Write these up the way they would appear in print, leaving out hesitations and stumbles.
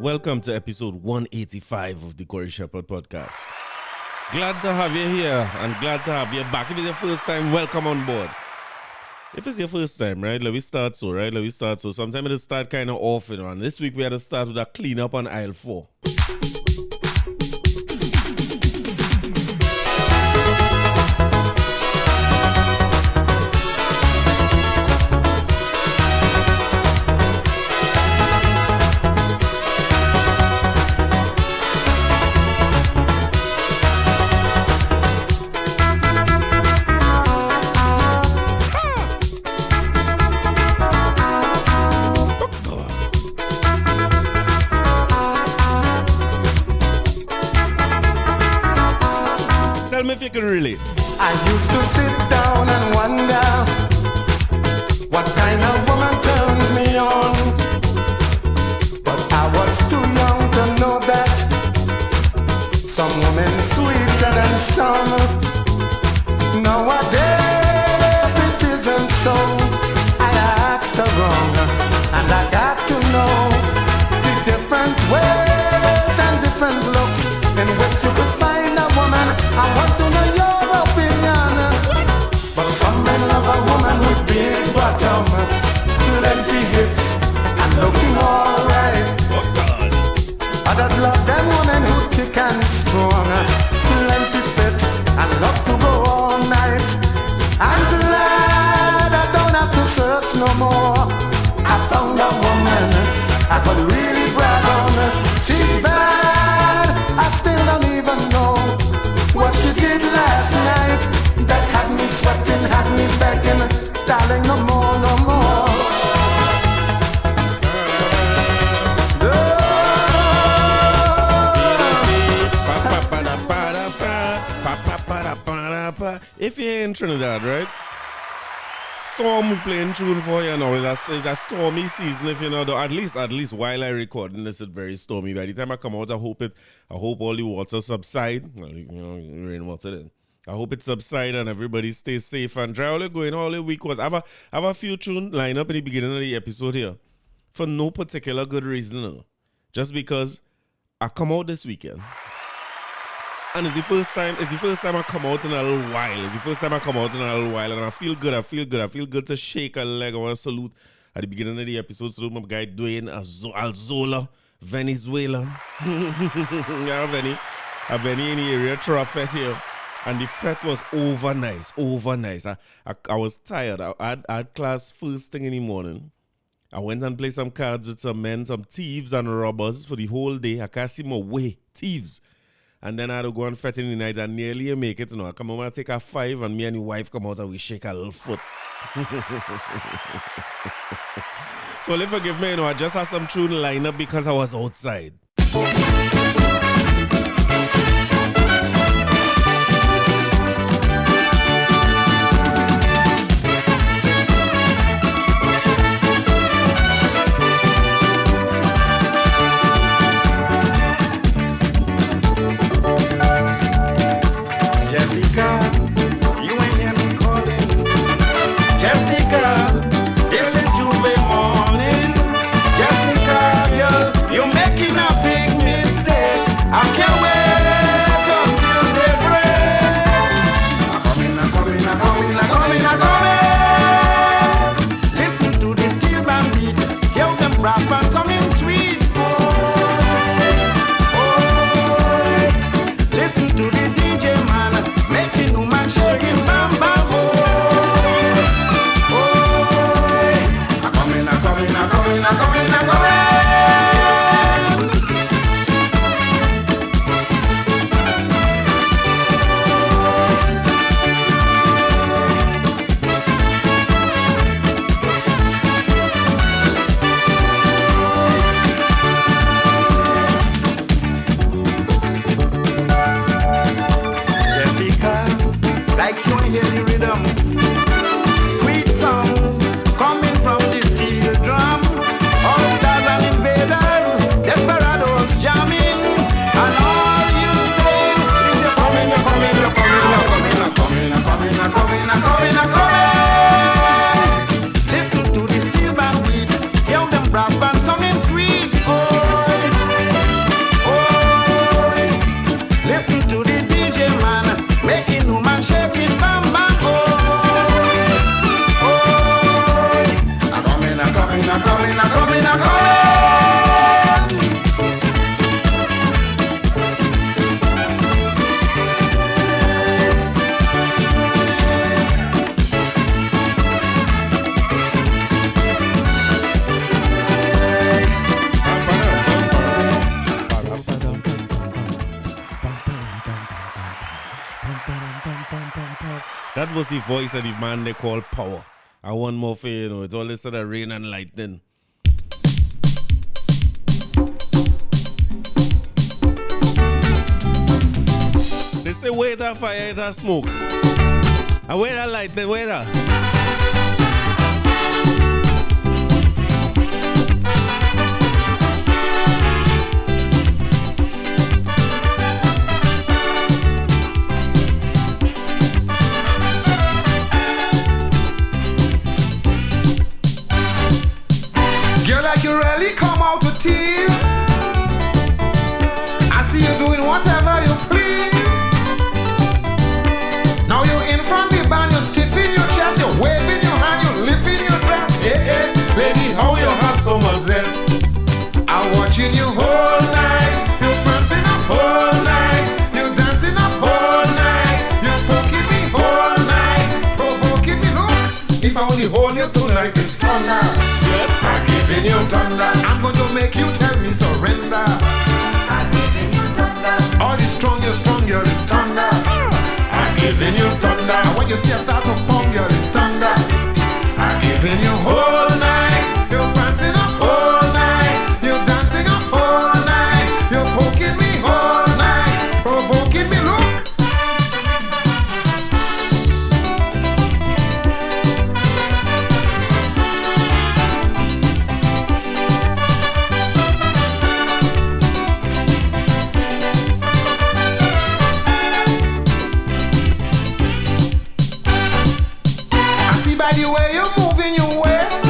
Welcome to episode 185 of the Corey Shepherd podcast. Glad to have you here and glad to have you back. If it's your first time, welcome on board. If it's your first time, right, let me start so. Sometimes it'll start kind of off, you know, and this week we had to start with a cleanup on aisle 4. Tell me if you can relate. I used to sit down and wonder what kind of woman turns me on. But I was too young to know that some women sweeter than some. Nowadays it isn't so. I asked her wrong, and I got to know the different ways and different looks in which you could find a woman. I want to know your opinion. But some men love a woman with big bottom, plenty hips, and looking alright. Others love them women who thick and strong, plenty fit, and love to go all night. I'm glad I don't have to search no more. I found a woman I could really brag on. She's bad, I still don't even know what she did last night that had me sweating, had me begging, darling, no more, no more. If you're in Trinidad, right? Storm playing tune for you now. It's a stormy season, if you know. At least while I recording this, it's very stormy. By the time I come out, I hope all the water subside. Well, you know, rainwater then. I hope it subside and everybody stays safe and dry. All the going all the week was I have a few tune lined up in the beginning of the episode here for no particular good reason, no. Just because I come out this weekend. And it's the first time I come out in a little while. And I feel good. I feel good to shake a leg. I want to salute at the beginning of the episode. Salute my guy Dwayne Alzola, Venezuela. Yeah, Benny in the area, traffic here. And the fete was over nice. I was tired. I had class first thing in the morning. I went and played some cards with some men, some thieves and robbers for the whole day. I can't see my way. Thieves. And then I had to go on fete in the night and nearly make it. You know, I come home and take a 5 and me and the wife come out and we shake a little foot. So forgive me, you know, I just had some tune lined up because I was outside. You're making a big mistake. That was the voice of the man they call Power. And one more for you know, it's all this sort of rain and lightning. They say, wait a fire, it a smoke. And wait a lightning, wait a. You really come out to tease. I see you doing whatever you please. Now you're in front of the band, you're stiffing your chest, you're waving your hand, you're lifting your dress. Hey, hey, baby, how you have so much zest. I'm watching you whole night. You're prancing up whole night. You're dancing up whole night. You're poking me whole night. Provoking me, look. If I only hold you tonight, it's thunder. I'm giving you thunder. I'm going to make you tell me surrender. I'm giving you thunder. All is strong, you're this thunder. I'm giving you thunder. And when you see a start to form, you're this thunder. I'm giving you whole night. You're prancing up whole night. You're dancing up whole night. You're poking me whole night. Provoking me, look. By the way you're moving your waist,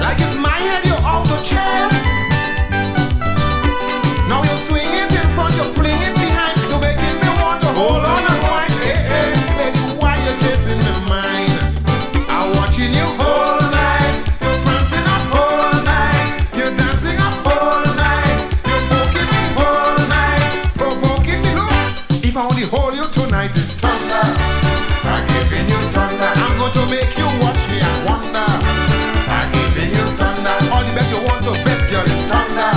like it's my head you're out of chest. Now you're swinging in front, you're flinging behind. You're making me want to hold on and whine. Hey, hey, lady, why you're chasing my mind? I'm watching you whole night. You're prancing up whole night. You're dancing up whole night. You're poking me whole night. Provoking me, look. If I only hold you tonight, it's thunder. I'm giving you thunder. I'm going to make you watch me and wonder. I'm giving you thunder. All the best you want to bet, girl, is thunder.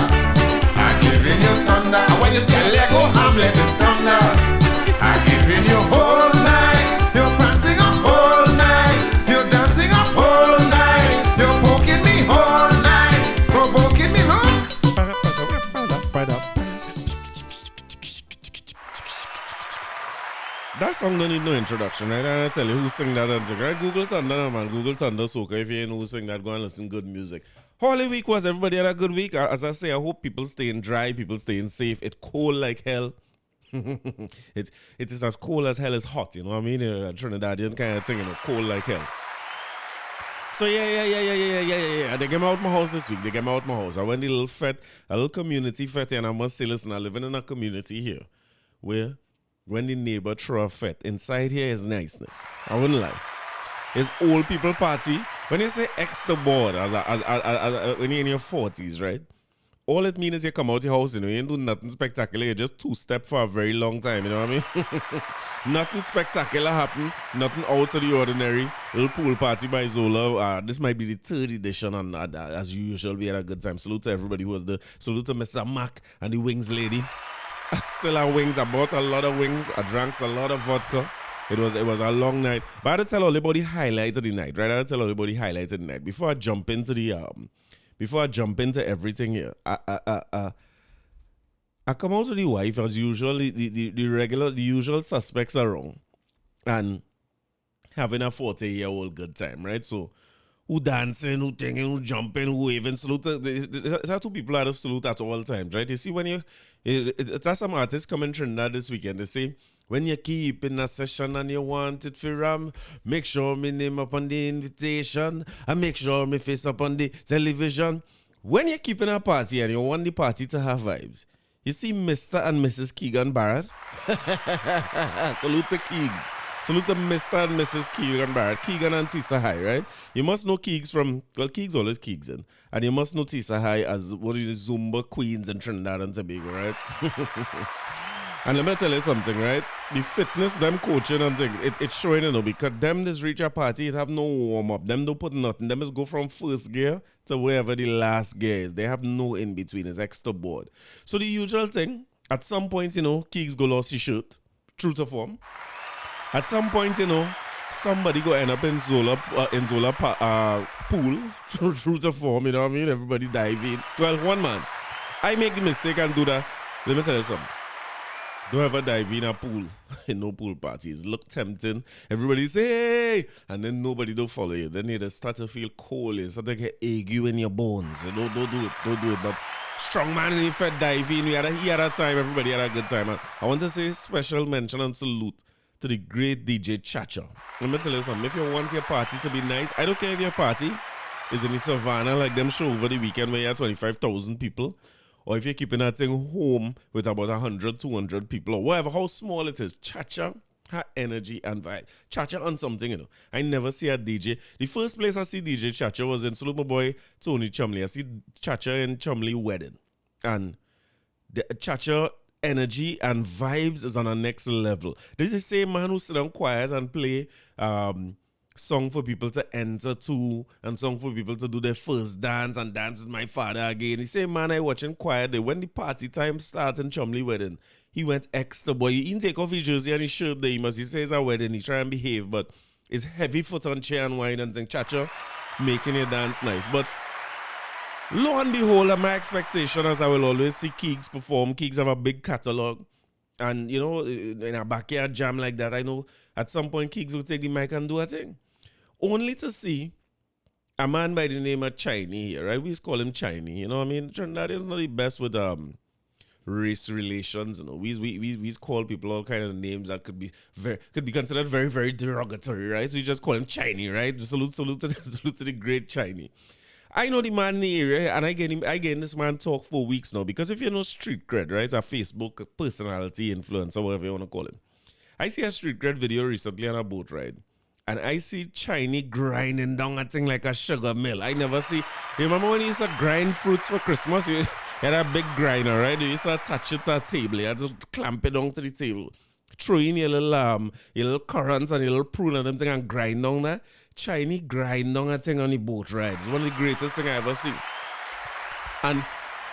I'm giving you thunder. And when you see a Lego Hamlet, it's thunder. I'm giving you whole night. You're prancing up whole night. You're dancing up whole night. You're poking me whole night. Provoking me, look. That song don't need no introduction, right? And I tell you who sing that and thing, right? Google Thunder, man. Google Thunder Soca. If you ain't know who sing that, go and listen good music. Holy week was everybody had a good week. As I say, I hope people staying dry, people staying safe. It's cold like hell. it is as cold as hell is hot, you know what I mean? Trinidadian kind of thing, you know, cold like hell. So yeah. They came out my house this week. I went to a little fete, a little community fete, and I must say, listen, I'm living in a community here where when the neighbor throw a fete, inside here is niceness. I wouldn't lie. It's old people party. When you say extra board, when you're in your 40s, right? All it means is you come out your house, you know, you ain't do nothing spectacular. You just two-step for a very long time, you know what I mean? Nothing spectacular happen. Nothing out of the ordinary. Little pool party by Zola. This might be the third edition, and as usual, we had a good time. Salute to everybody who was there. Salute to Mr. Mac and the Wings lady. I still have wings. I bought a lot of wings. I drank a lot of vodka. It was a long night. But I had to tell everybody highlight of the night, right? I had to tell everybody highlight of the night. Before I jump into everything here, I come out to the wife as usual. The usual suspects are wrong, and having a 40-year-old good time, right? So who dancing, who singing, who jumping, who waving, salute. There are two people that salute at all times, right? You see, when it's some artists coming Trinidad this weekend, they say, when you keep in a session and you want it for ram, make sure me name up on the invitation and make sure me face up on the television. When you're keeping a party and you want the party to have vibes, you see Mr. and Mrs. Keegan Barrett. Salute to Keegs. Salute to Mr. and Mrs. Keegan Barrett. Keegan and Tisa High, right? You must know Keegs from, well, Keegs always Keegs in. And you must know Tisa High as one of the Zumba queens in Trinidad and Tobago, right? And let me tell you something, right? The fitness, them coaching and thing, it's showing, you know, because them just reach a party, it have no warm-up. Them don't put nothing. Them just go from first gear to wherever the last gear is. They have no in-between. It's extra board. So the usual thing, at some point, you know, Keegs go lost his shirt. True to form. At some point, you know, somebody go end up in Zola pool through the form, you know what I mean? Everybody dive in. Well, one man, I make the mistake and do that. Let me tell you something. Don't ever dive in a pool in no pool parties. Look tempting. Everybody say, hey, and then nobody don't follow you. Then you just start to feel cold. You start to get ague in your bones. You don't do it. Don't do it. But strong man and if I dive in, he had a time. Everybody had a good time. And I want to say special mention and salute to the great DJ Chacha. Let me tell you something. If you want your party to be nice, I don't care if your party is in the Savannah like them show over the weekend where you have 25,000 people. Or if you're keeping that thing home with about 100, 200 people, or whatever, how small it is, Chacha, her energy and vibe. Chacha on something, you know. I never see a DJ. The first place I see DJ Chacha was in Salute My Boy Tony Chumley. I see Chacha in Chumley wedding. And the Chacha energy and vibes is on a next level. This is the same man who sit down quiet and play song for people to enter to and song for people to do their first dance and dance with my father again. The same man I watching quietly. When the party time starts in Chumley wedding, he went extra boy. He didn't take off his jersey and his shirt there. He must say it's a wedding. He try and behave, but it's heavy foot on chair and wine and thing. Chacha making your dance nice. But lo and behold, my expectation as I will always see Keegs perform. Keegs have a big catalog. And, you know, in a backyard jam like that, I know at some point Keegs will take the mic and do a thing. Only to see a man by the name of Chynee here, right? We just call him Chynee, you know what I mean? Trinidad is not the best with race relations, you know. We call people all kind of names that could be considered very, very derogatory, right? So we just call him Chynee, right? Salute to the great Chynee. I know the man in the area, and I get this man talk for weeks now, because if you know street cred, right, a Facebook personality, influencer, whatever you want to call him. I see a street cred video recently on a boat ride, and I see Chynee grinding down a thing like a sugar mill. I never see, you remember when you used to grind fruits for Christmas? You had a big grinder, right? You used to attach it to a table, you had to clamp it down to the table, throw in your little currants and your little prune and them thing and grind down there. Chynee grind down a thing on the boat ride. It's one of the greatest things I ever seen. And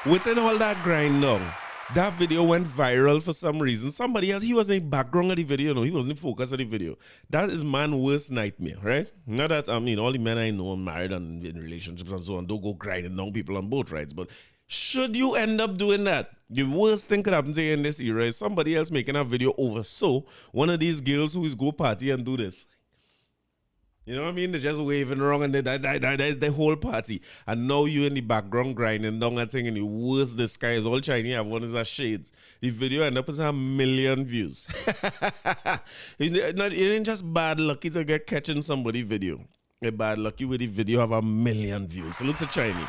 within all that grind down, that video went viral for some reason. Somebody else, he wasn't in the background of the video, no, he wasn't in focus of the video. That is man's worst nightmare, right? Not that, I mean, all the men I know are married and in relationships and so on, don't go grinding down people on boat rides. But should you end up doing that, the worst thing could happen to you in this era is somebody else making a video over. So, one of these girls who is go party and do this. You know what I mean? They're just waving around and that is the whole party. And now you in the background grinding down that thing in the worst disguise. All Chinese have one is a shades. The video end up with 1 million views. You ain't just bad lucky to get catching somebody video. You're bad lucky with the video have 1 million views. So look at Chinese.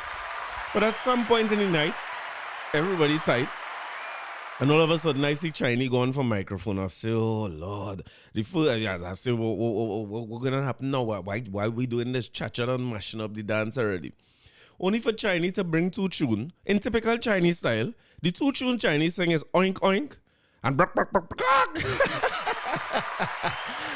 But at some point in the night, everybody tight. And all of a sudden, I see Chinee going for microphone. I say, oh, Lord. I say, what's going to happen now? Why are we doing this cha-cha and mashing up the dance already? Only for Chinee to bring two tunes. In typical Chinese style, the two tunes Chinese sing is oink, oink, and brak, brak, brak, brak.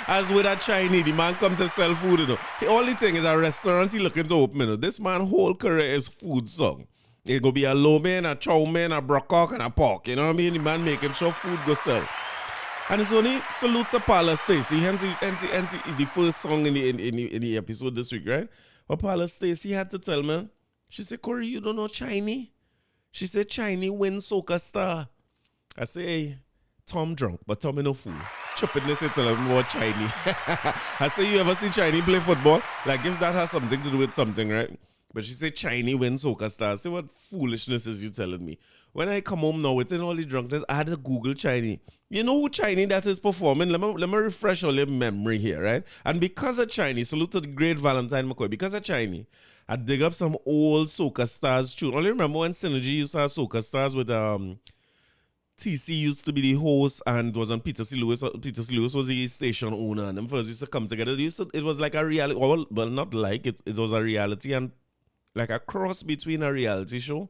As with a Chinese, the man come to sell food, you know. The only thing is a restaurant he looking to open, you know. This man's whole career is food song. It go be a lo mein, a chow mein, a broccoli, and a pork. You know what I mean? The man making sure food go sell. And it's only salute to Paula Stacey. Hence the first song in the episode this week, right? But Paula Stacey had to tell me, she said, Corey, you don't know Chynee? She said, Chynee win Soca Star. I say, hey, Tom drunk, but Tom no fool. Chopping this and tell him about Chynee. I say, you ever see Chynee play football? Like, if that has something to do with something, right? But she said Chynee win Soca Star. Say what foolishness is you telling me? When I come home now within all the drunkenness, I had to Google Chynee. You know who Chynee that is performing? Let me refresh all your memory here, right? And because of Chynee, salute to the great Valentine McCoy. Because of Chynee, I dig up some old Soca Stars tune. Only remember when Synergy used to have Soca Stars with TC used to be the host and it was on Peter C. Lewis. Peter C. Lewis was the station owner and them first used to come together. It was like a reality, well not like it was a reality and like a cross between a reality show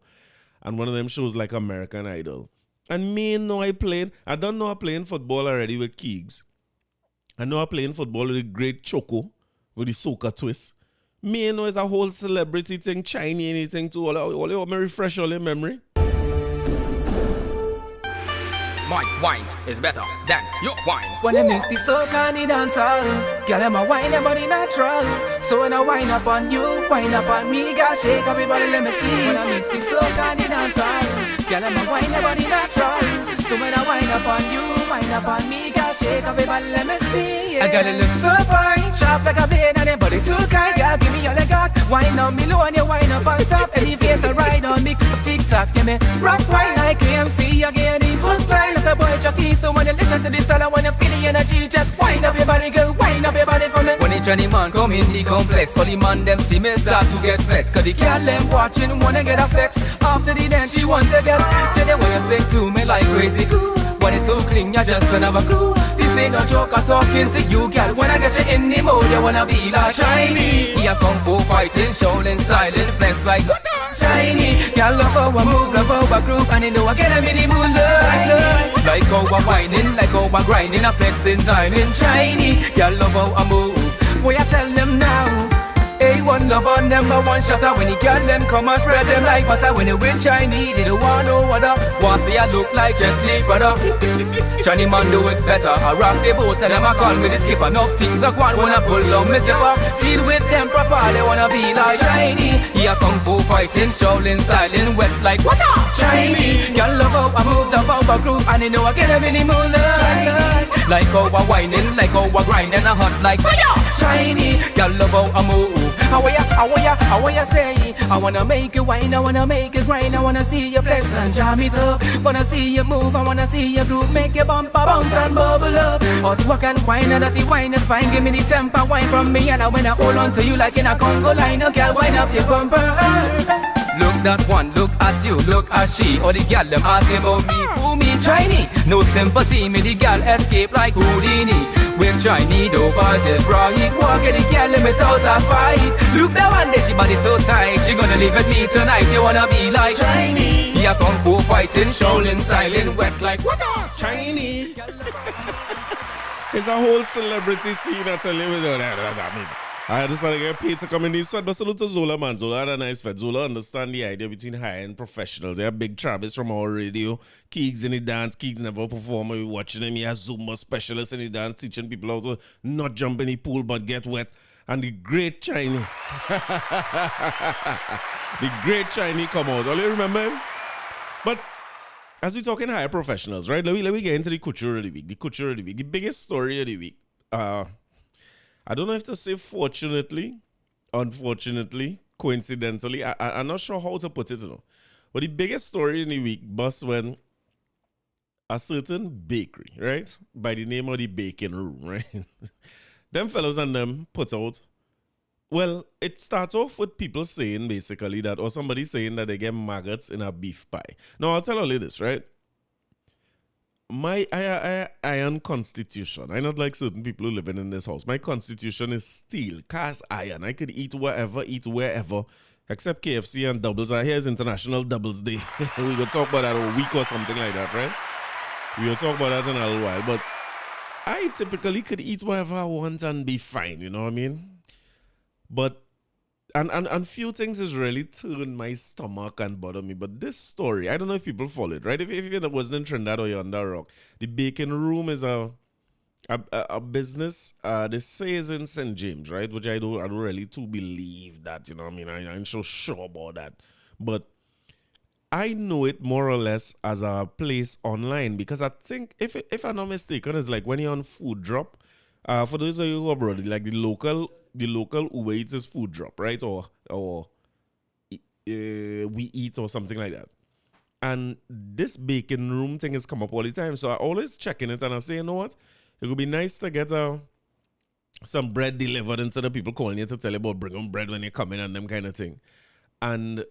and one of them shows like American Idol. And me know I don't know I playing football already with Keegs. I know I playing football with the great Choco with the soca twist. Me know it's a whole celebrity thing, Chinese anything too. All me refresh all your memory. My wine is better than your wine. When I mix the soca and the dancehall, girl, I'm a wine your body natural. So when I wine up on you, wine up on me, girl, shake up your body, let me see. When I mix the soca and the dancehall, girl, I'm a wine your body natural. So when I wine up on you, wine up on me, girl, shake up your body, let me see. I gotta look so fine, sharp like a blade, and then body too kind, girl, give me all I got. Wine on me low and you wine up on top, elevate a ride on me, tick-tock, give me rock wine like AMC, again, input fly like a boy jockey. So when you listen to this song, when you feel the energy, just wind up your body, girl, wind up your body for me. When the Johnny man come in the complex, all the man them see me start to get vexed, cause the girl them watching wanna get a flex. After the dance she wants to get, say they wanna stick to me like crazy glue. When it's so clean, you just don't have a clue. This ain't no joke, I'm talking to you, girl. When I get you in the mood, you wanna be like Chinese. Yeah, kung fu fighting, showing styling, flex like Chinese. Girl, love how I move, love how I groove, and you know I get them in the mood, love. Like how I whining, like how I grinding, I flexing time in Chinese. Girl, love how I move. Boy, I tell them now. A1 lover, number one shutter. When the girl them come and spread them like butter. When they win Chinese, they don't want no other. Want see I look like Jet Li, brother. Chinese man do it better. I rock the boat and them I call me the skipper. Enough things I want when I pull on me zipper. Deal with them proper, they wanna be like Chinese. Yeah, kung fu fighting, Shaolin styling, wet like water. Chinese, girl love how I move, love how I groove, and you know I get them in the mood. Like how I whining, like how I grinding, I hot like fire. Chinese, girl love how I move. How ya say? I wanna make you wine, I wanna make you grind, I wanna see you flex and jam it up. Wanna see you move, I wanna see you groove, make your bumper bounce and bubble up. Or to walk and wine, and that wine is fine. Give me the temper wine from me, and I wanna hold on to you like in a Congo line. Oh, girl, wind up your bumper. Look that one, look at you, look at she. Or the girl them asking about me, who me Chinese? No sympathy, me the girl escape like Houdini. With Chinese, though bars is bright. Walk at the girl limits out a fight. Look that one day, she body so tight. She gonna live with me tonight, you wanna be like Chinese. Yeah, kung fu fighting, Shaolin styling, wet like water. Chinese. It's a whole celebrity scene, I tell you. I mean, I just want to get paid to come in this sweat, but salute to Zola, man. Zola had a nice fit. Zola understand the idea between high-end professionals. They have Big Travis from our radio. Keegs in the dance. Keegs never perform. We watching him. He has Zumba specialists in the dance, teaching people how to not jump in the pool but get wet. And the great Chynee. The great Chynee come out. All you remember him? But as we're talking higher professionals, right? Let me get into the couture of the week. The couture of the week. The biggest story of the week. I don't know if to say fortunately, unfortunately, coincidentally. I'm not sure how to put it, you know. But the biggest story in the week was when a certain bakery, right, by the name of the Baking Room, right, them fellas and them put out, well, it starts off with people saying basically that, or somebody saying that they get maggots in a beef pie. Now, I'll tell you this, right? My iron constitution, I not like certain people who living in this house. My constitution is steel, cast iron. I could eat wherever, except KFC and doubles. Here's International Doubles Day. We could talk about that a week or something like that, right? We will talk about that in a little while. But I typically could eat whatever I want and be fine, you know what I mean? But and few things has really turned my stomach and bother me. But this story, I don't know if people follow it, right? If it wasn't in Trinidad or you're under rock, the Baking Room is a business. They say is in St. James, right? Which I don't really too believe that, you know what I mean? I'm so sure about that. But I know it more or less as a place online because I think, if I'm not mistaken, it's like when you're on Food Drop. For those of you who are abroad, like the local Uber Eats is Food Drop, right? Or We Eat or something like that. And this Baking Room thing has come up all the time. So I always check in it and I say, you know what? It would be nice to get some bread delivered instead of people calling you to tell you about bring on bread when you come in and them kind of thing. And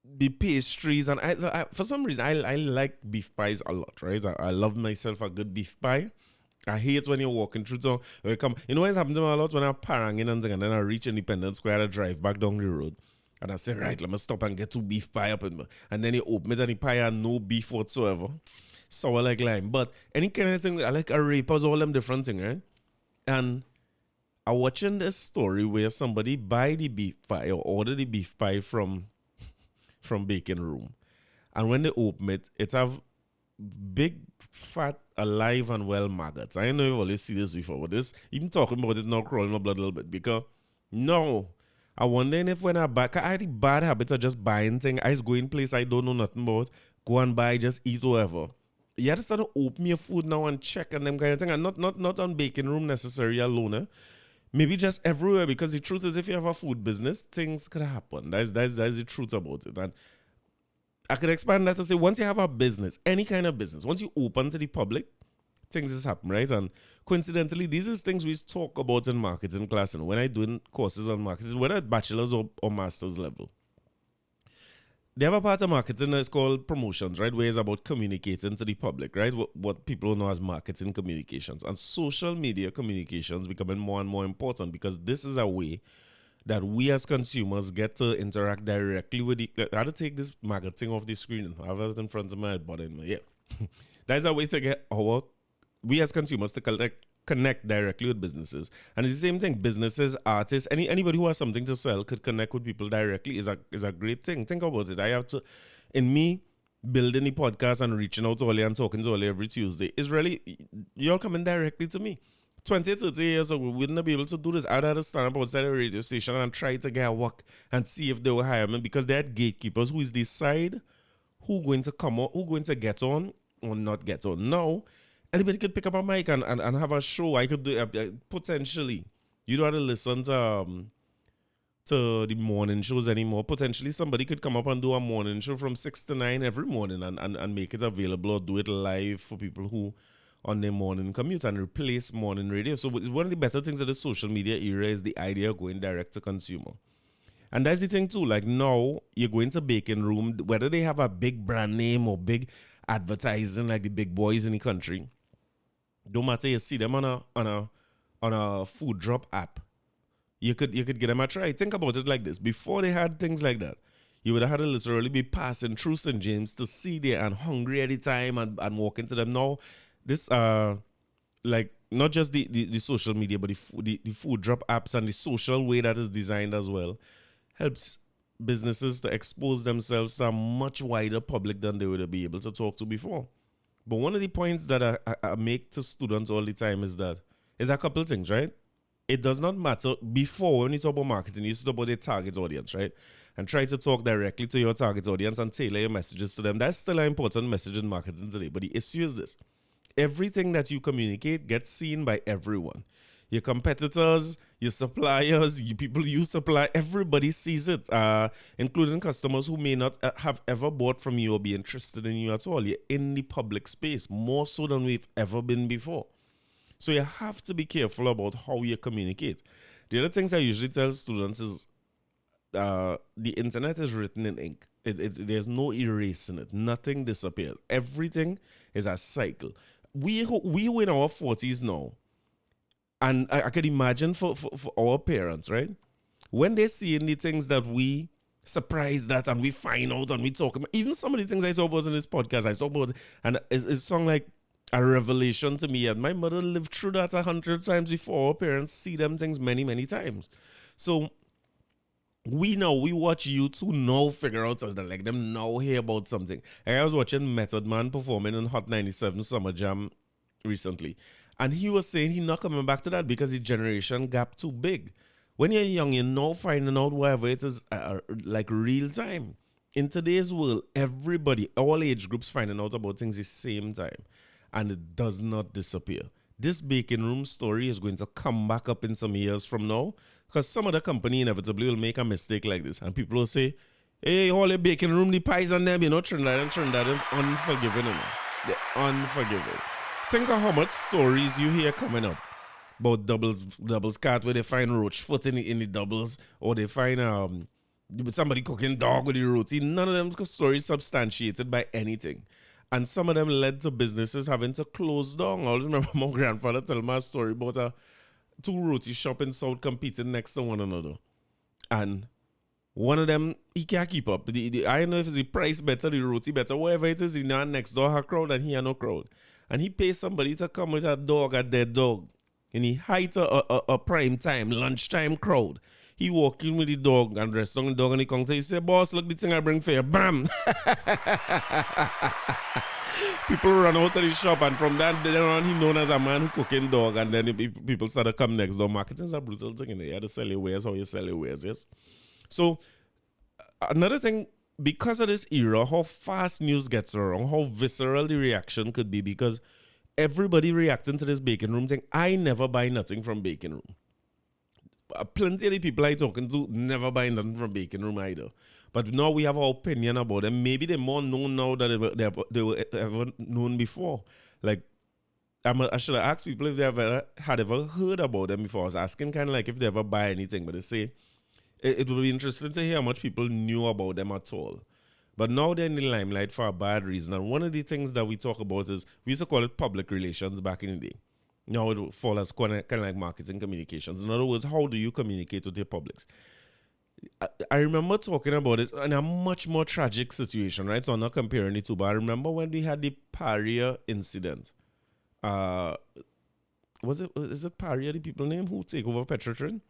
the pastries, and I for some reason, I like beef pies a lot, right? I love myself a good beef pie. I hate when you're walking through. So when you come, you know what's happened to me a lot when I'm paranging and then I reach Independence Square, I drive back down the road. And I say, right, let me stop and get 2 beef pie up in me. And then you open it and the pie and no beef whatsoever. Sour like lime. But any kind of thing, I like arepas, all them different things, right? And I'm watching this story where somebody buy the beef pie or order the beef pie from Baking Room. And when they open it, it have big, fat, alive and well maggots. I know you've always seen this before, but this, even talking about it now, crawling my blood a little bit because no. I wondering if when I buy, cause I had the bad habit of just buying things. I just go in place I don't know nothing about, go and buy, just eat whatever. You have to start to open your food now and check and them kind of thing. And not on baking room necessarily alone. Maybe just everywhere, because the truth is if you have a food business, things could happen. That's the truth about it. And I could expand that to say once you have a business, any kind of business, once you open to the public, things just happen, right? And coincidentally, these are things we talk about in marketing class and when I doing courses on marketing, whether at bachelor's or master's level. They have a part of marketing that's called promotions, right? Where it's about communicating to the public, right? What people know as marketing communications. And social media communications becoming more and more important because this is a way that we as consumers get to interact directly with the... I had to take this marketing off the screen. I have it in front of my head, but yeah. That's a way to get we as consumers to connect directly with businesses. And it's the same thing. Businesses, artists, anybody who has something to sell could connect with people directly is a great thing. Think about it. I have to, in me building the podcast and reaching out to Oli and talking to Oli every Tuesday, is really, you're coming directly to me. 20, 30 years ago, we wouldn't be able to do this. I'd have to stand up outside a radio station and try to get work and see if they will hire me because they had gatekeepers who is decide who going to come on, who going to get on or not get on. Now, anybody could pick up a mic and have a show. I could do potentially. You don't have to listen to the morning shows anymore. Potentially, somebody could come up and do a morning show from 6 to 9 every morning and make it available or do it live for people who on their morning commute and replace morning radio. So it's one of the better things of the social media era is the idea of going direct to consumer. And that's the thing too. Like now, you're going to Baking Room, whether they have a big brand name or big advertising like the big boys in the country. Don't matter, you see them on a food drop app. You could get them a try. Think about it like this. Before they had things like that, you would have had to literally be passing through St. James to see there and hungry at the time and walk into them. Now, this like not just the social media, but the food drop apps and the social way that is designed as well helps businesses to expose themselves to a much wider public than they would be able to talk to before. But one of the points that I make to students all the time is a couple of things, right? It does not matter. Before, when you talk about marketing, you used to talk about the target audience, right? And try to talk directly to your target audience and tailor your messages to them. That's still an important message in marketing today. But the issue is this. Everything that you communicate gets seen by everyone. Your competitors, your suppliers, people you supply, everybody sees it, including customers who may not have ever bought from you or be interested in you at all. You're in the public space, more so than we've ever been before. So you have to be careful about how you communicate. The other things I usually tell students is the internet is written in ink. There's no erasing it. Nothing disappears. Everything is a cycle. We in our 40s now, and I can imagine for our parents, right? When they see the things that we surprised at and we find out and we talk about, even some of the things I talk about in this podcast, I talk about, and it's song like a revelation to me. And my mother lived through that 100 times before. Our parents see them things many, many times. So we watch you two now figure out something, like them now hear about something. Like I was watching Method Man performing in Hot 97 Summer Jam recently. And he was saying he's not coming back to that because the generation gap too big. When you're young, you're now finding out whatever it is like real time. In today's world, everybody, all age groups finding out about things the same time. And it does not disappear. This baking room story is going to come back up in some years from now because some other company inevitably will make a mistake like this. And people will say, hey, all the baking room, the pies and them, Trinidad is unforgiving. They're unforgiving. Think of how much stories you hear coming up about doubles cat where they find roach foot in the doubles, or they find somebody cooking dog with the roti. None of them stories substantiated by anything. And some of them led to businesses having to close down. I always remember my grandfather telling me a story about two roti shops in South competing next to one another. And one of them, he can't keep up. I don't know if it's the price better, the roti better, whatever it is, he now next door have crowd and he had no crowd. And he pays somebody to come with a dead dog. And he hides a prime time, lunchtime crowd. He walk in with the dog and dress on the dog on the counter. He say, boss, look the thing I bring for you. Bam! people run out of the shop, and from that then on, he known as a man who cooking dog, and then people start to come next door. Marketing is a brutal thing, you have to sell your wares how you sell your wares, yes? So, another thing, because of this era, how fast news gets around, how visceral the reaction could be, because everybody reacting to this baking room thing. I never buy nothing from baking room. Plenty of the people I talking to never buy nothing from baking room either. But now we have our opinion about them. Maybe they're more known now than they were ever known before. Like, I should have asked people if they had ever heard about them before. I was asking kind of like if they ever buy anything, but they say it would be interesting to hear how much people knew about them at all. But now they're in the limelight for a bad reason. And one of the things that we talk about is, we used to call it public relations back in the day. Now it falls as kind of like marketing communications. In other words, how do you communicate with your publics? I remember talking about it in a much more tragic situation, right? So I'm not comparing the two, but I remember when we had the Paria incident. Is it Paria, the people name who take over BakeryTreatz?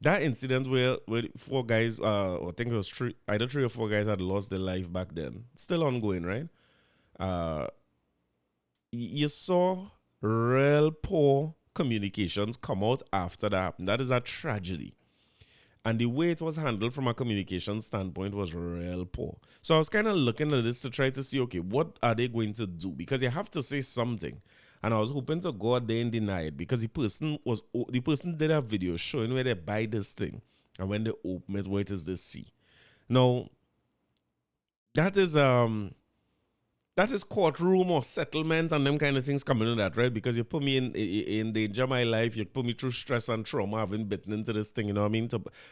That incident where 4 guys, I think it was either 3 or 4 guys had lost their life back then. Still ongoing, right? You saw real poor communications come out after that happened. That is a tragedy. And the way it was handled from a communication standpoint was real poor. So I was kind of looking at this to try to see, okay, what are they going to do? Because you have to say something. And I was hoping to go out there and deny it, because the person did a video showing where they buy this thing, and when they open it, what is this see? Now, that is courtroom or settlement and them kind of things coming in that, right? Because you put me in danger of my life, you put me through stress and trauma, having bitten into this thing, you know what I mean,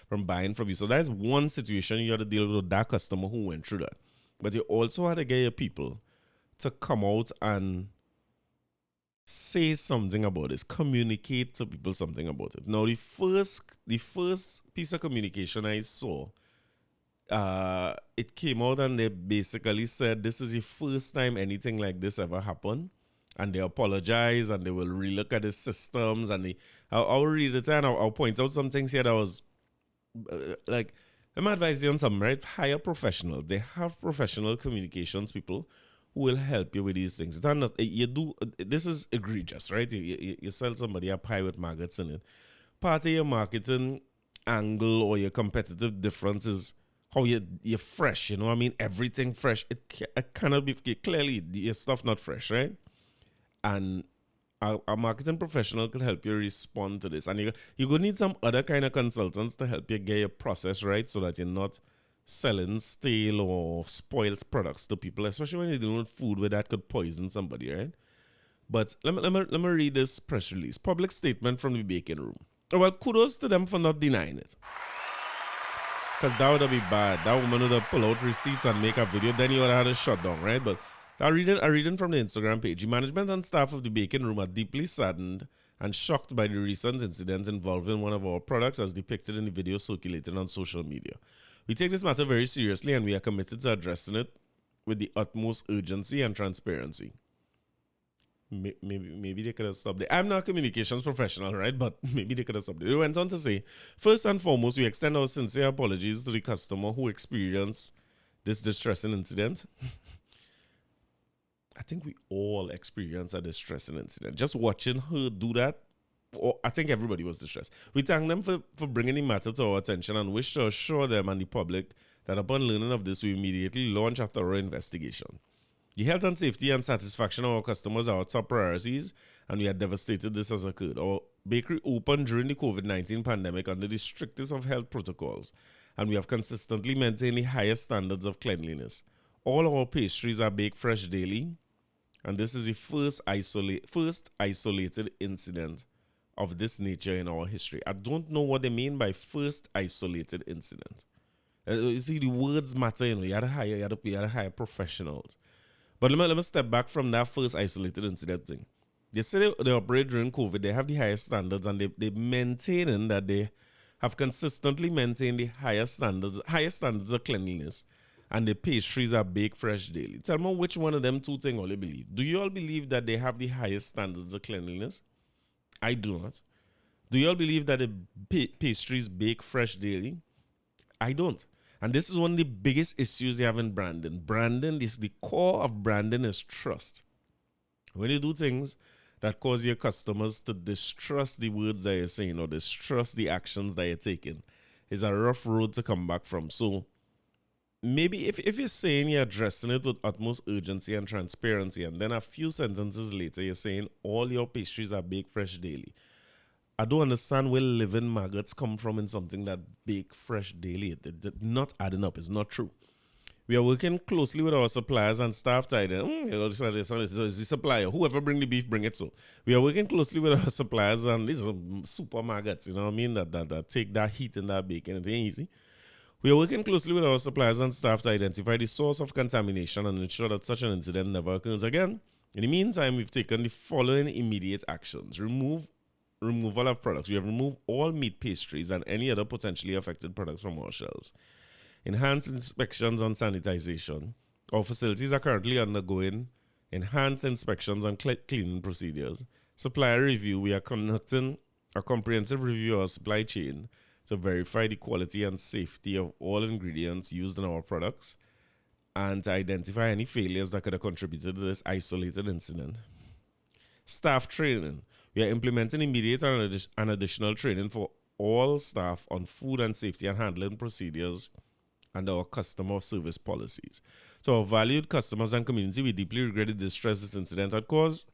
from buying from you. So that's one situation you have to deal with that customer who went through that. But you also had to get your people to come out and say something about this, communicate to people something about it. Now, the first piece of communication I saw, it came out and they basically said this is the first time anything like this ever happened, and they apologize and they will relook at the systems, and I'll read it and I'll point out some things here that was like, I'm advising on some, right? Hire professionals. They have professional communications people who will help you with these things. It's not, this is egregious, right? You sell somebody a pie with maggots in it. Part of your marketing angle or your competitive difference is how you're fresh, you know what I mean? Everything fresh. It cannot be, clearly your stuff not fresh, right? And a marketing professional could help you respond to this. And you're going to need some other kind of consultants to help you get your process right, so that you're not selling stale or spoiled products to people, especially when you're dealing with food where that could poison somebody, right? But let me read this press release. Public statement from the baking room. Well, kudos to them for not denying it, because that would be bad. That woman would have pulled out receipts and make a video, then you would have had a shutdown, right? But I reading from the Instagram page. The management and staff of the baking room are deeply saddened and shocked by the recent incident involving one of our products as depicted in the video circulating on social media. We take this matter very seriously, and we are committed to addressing it with the utmost urgency and transparency. Maybe they could have stopped it. I'm not a communications professional, right? But maybe they could have stopped it. They went on to say, first and foremost, we extend our sincere apologies to the customer who experienced this distressing incident. I think we all experienced a distressing incident. Just watching her do that, I think everybody was distressed. We thank them for bringing the matter to our attention and wish to assure them and the public that upon learning of this, we immediately launch a thorough investigation. The health and safety and satisfaction of our customers are our top priorities, and we are devastated this has occurred. Our bakery opened during the COVID-19 pandemic under the strictest of health protocols, and we have consistently maintained the highest standards of cleanliness. All our pastries are baked fresh daily, and this is the first isolated incident of this nature in our history. I don't know what they mean by first isolated incident. You see, the words matter, you know. You had to hire professionals. But let me step back from that first isolated incident thing. They say they operate during COVID. They have the highest standards, and they maintaining that they have consistently maintained the highest standards of cleanliness, and the pastries are baked fresh daily. Tell me which one of them two things all you believe. Do you all believe that they have the highest standards of cleanliness? I do not. Do you all believe that the pastries bake fresh daily? I don't. And this is one of the biggest issues you have in branding. Branding is the core of branding is trust. When you do things that cause your customers to distrust the words that you're saying or distrust the actions that you're taking, it's a rough road to come back from. So maybe if you're saying you're addressing it with utmost urgency and transparency, and then a few sentences later you're saying all your pastries are baked fresh daily, I don't understand where living maggots come from in something that bake fresh daily. It's not adding up. It's not true. We are working closely with our suppliers and staff to this is the supplier. Whoever bring the beef, bring it. So we are working closely with our suppliers, and these are super maggots, you know what I mean? That take that heat in that baking. It ain't easy. We are working closely with our suppliers and staff to identify the source of contamination and ensure that such an incident never occurs again. In the meantime, we've taken the following immediate actions. Removal of products. We have removed all meat pastries and any other potentially affected products from our shelves. Enhanced inspections on sanitization. Our facilities are currently undergoing enhanced inspections and cleaning procedures. Supplier review. We are conducting a comprehensive review of our supply chain to verify the quality and safety of all ingredients used in our products and to identify any failures that could have contributed to this isolated incident. Staff training. We are implementing immediate and additional training for all staff on food and safety and handling procedures and our customer service policies. So our valued customers and community, we deeply regret the distress this incident had caused.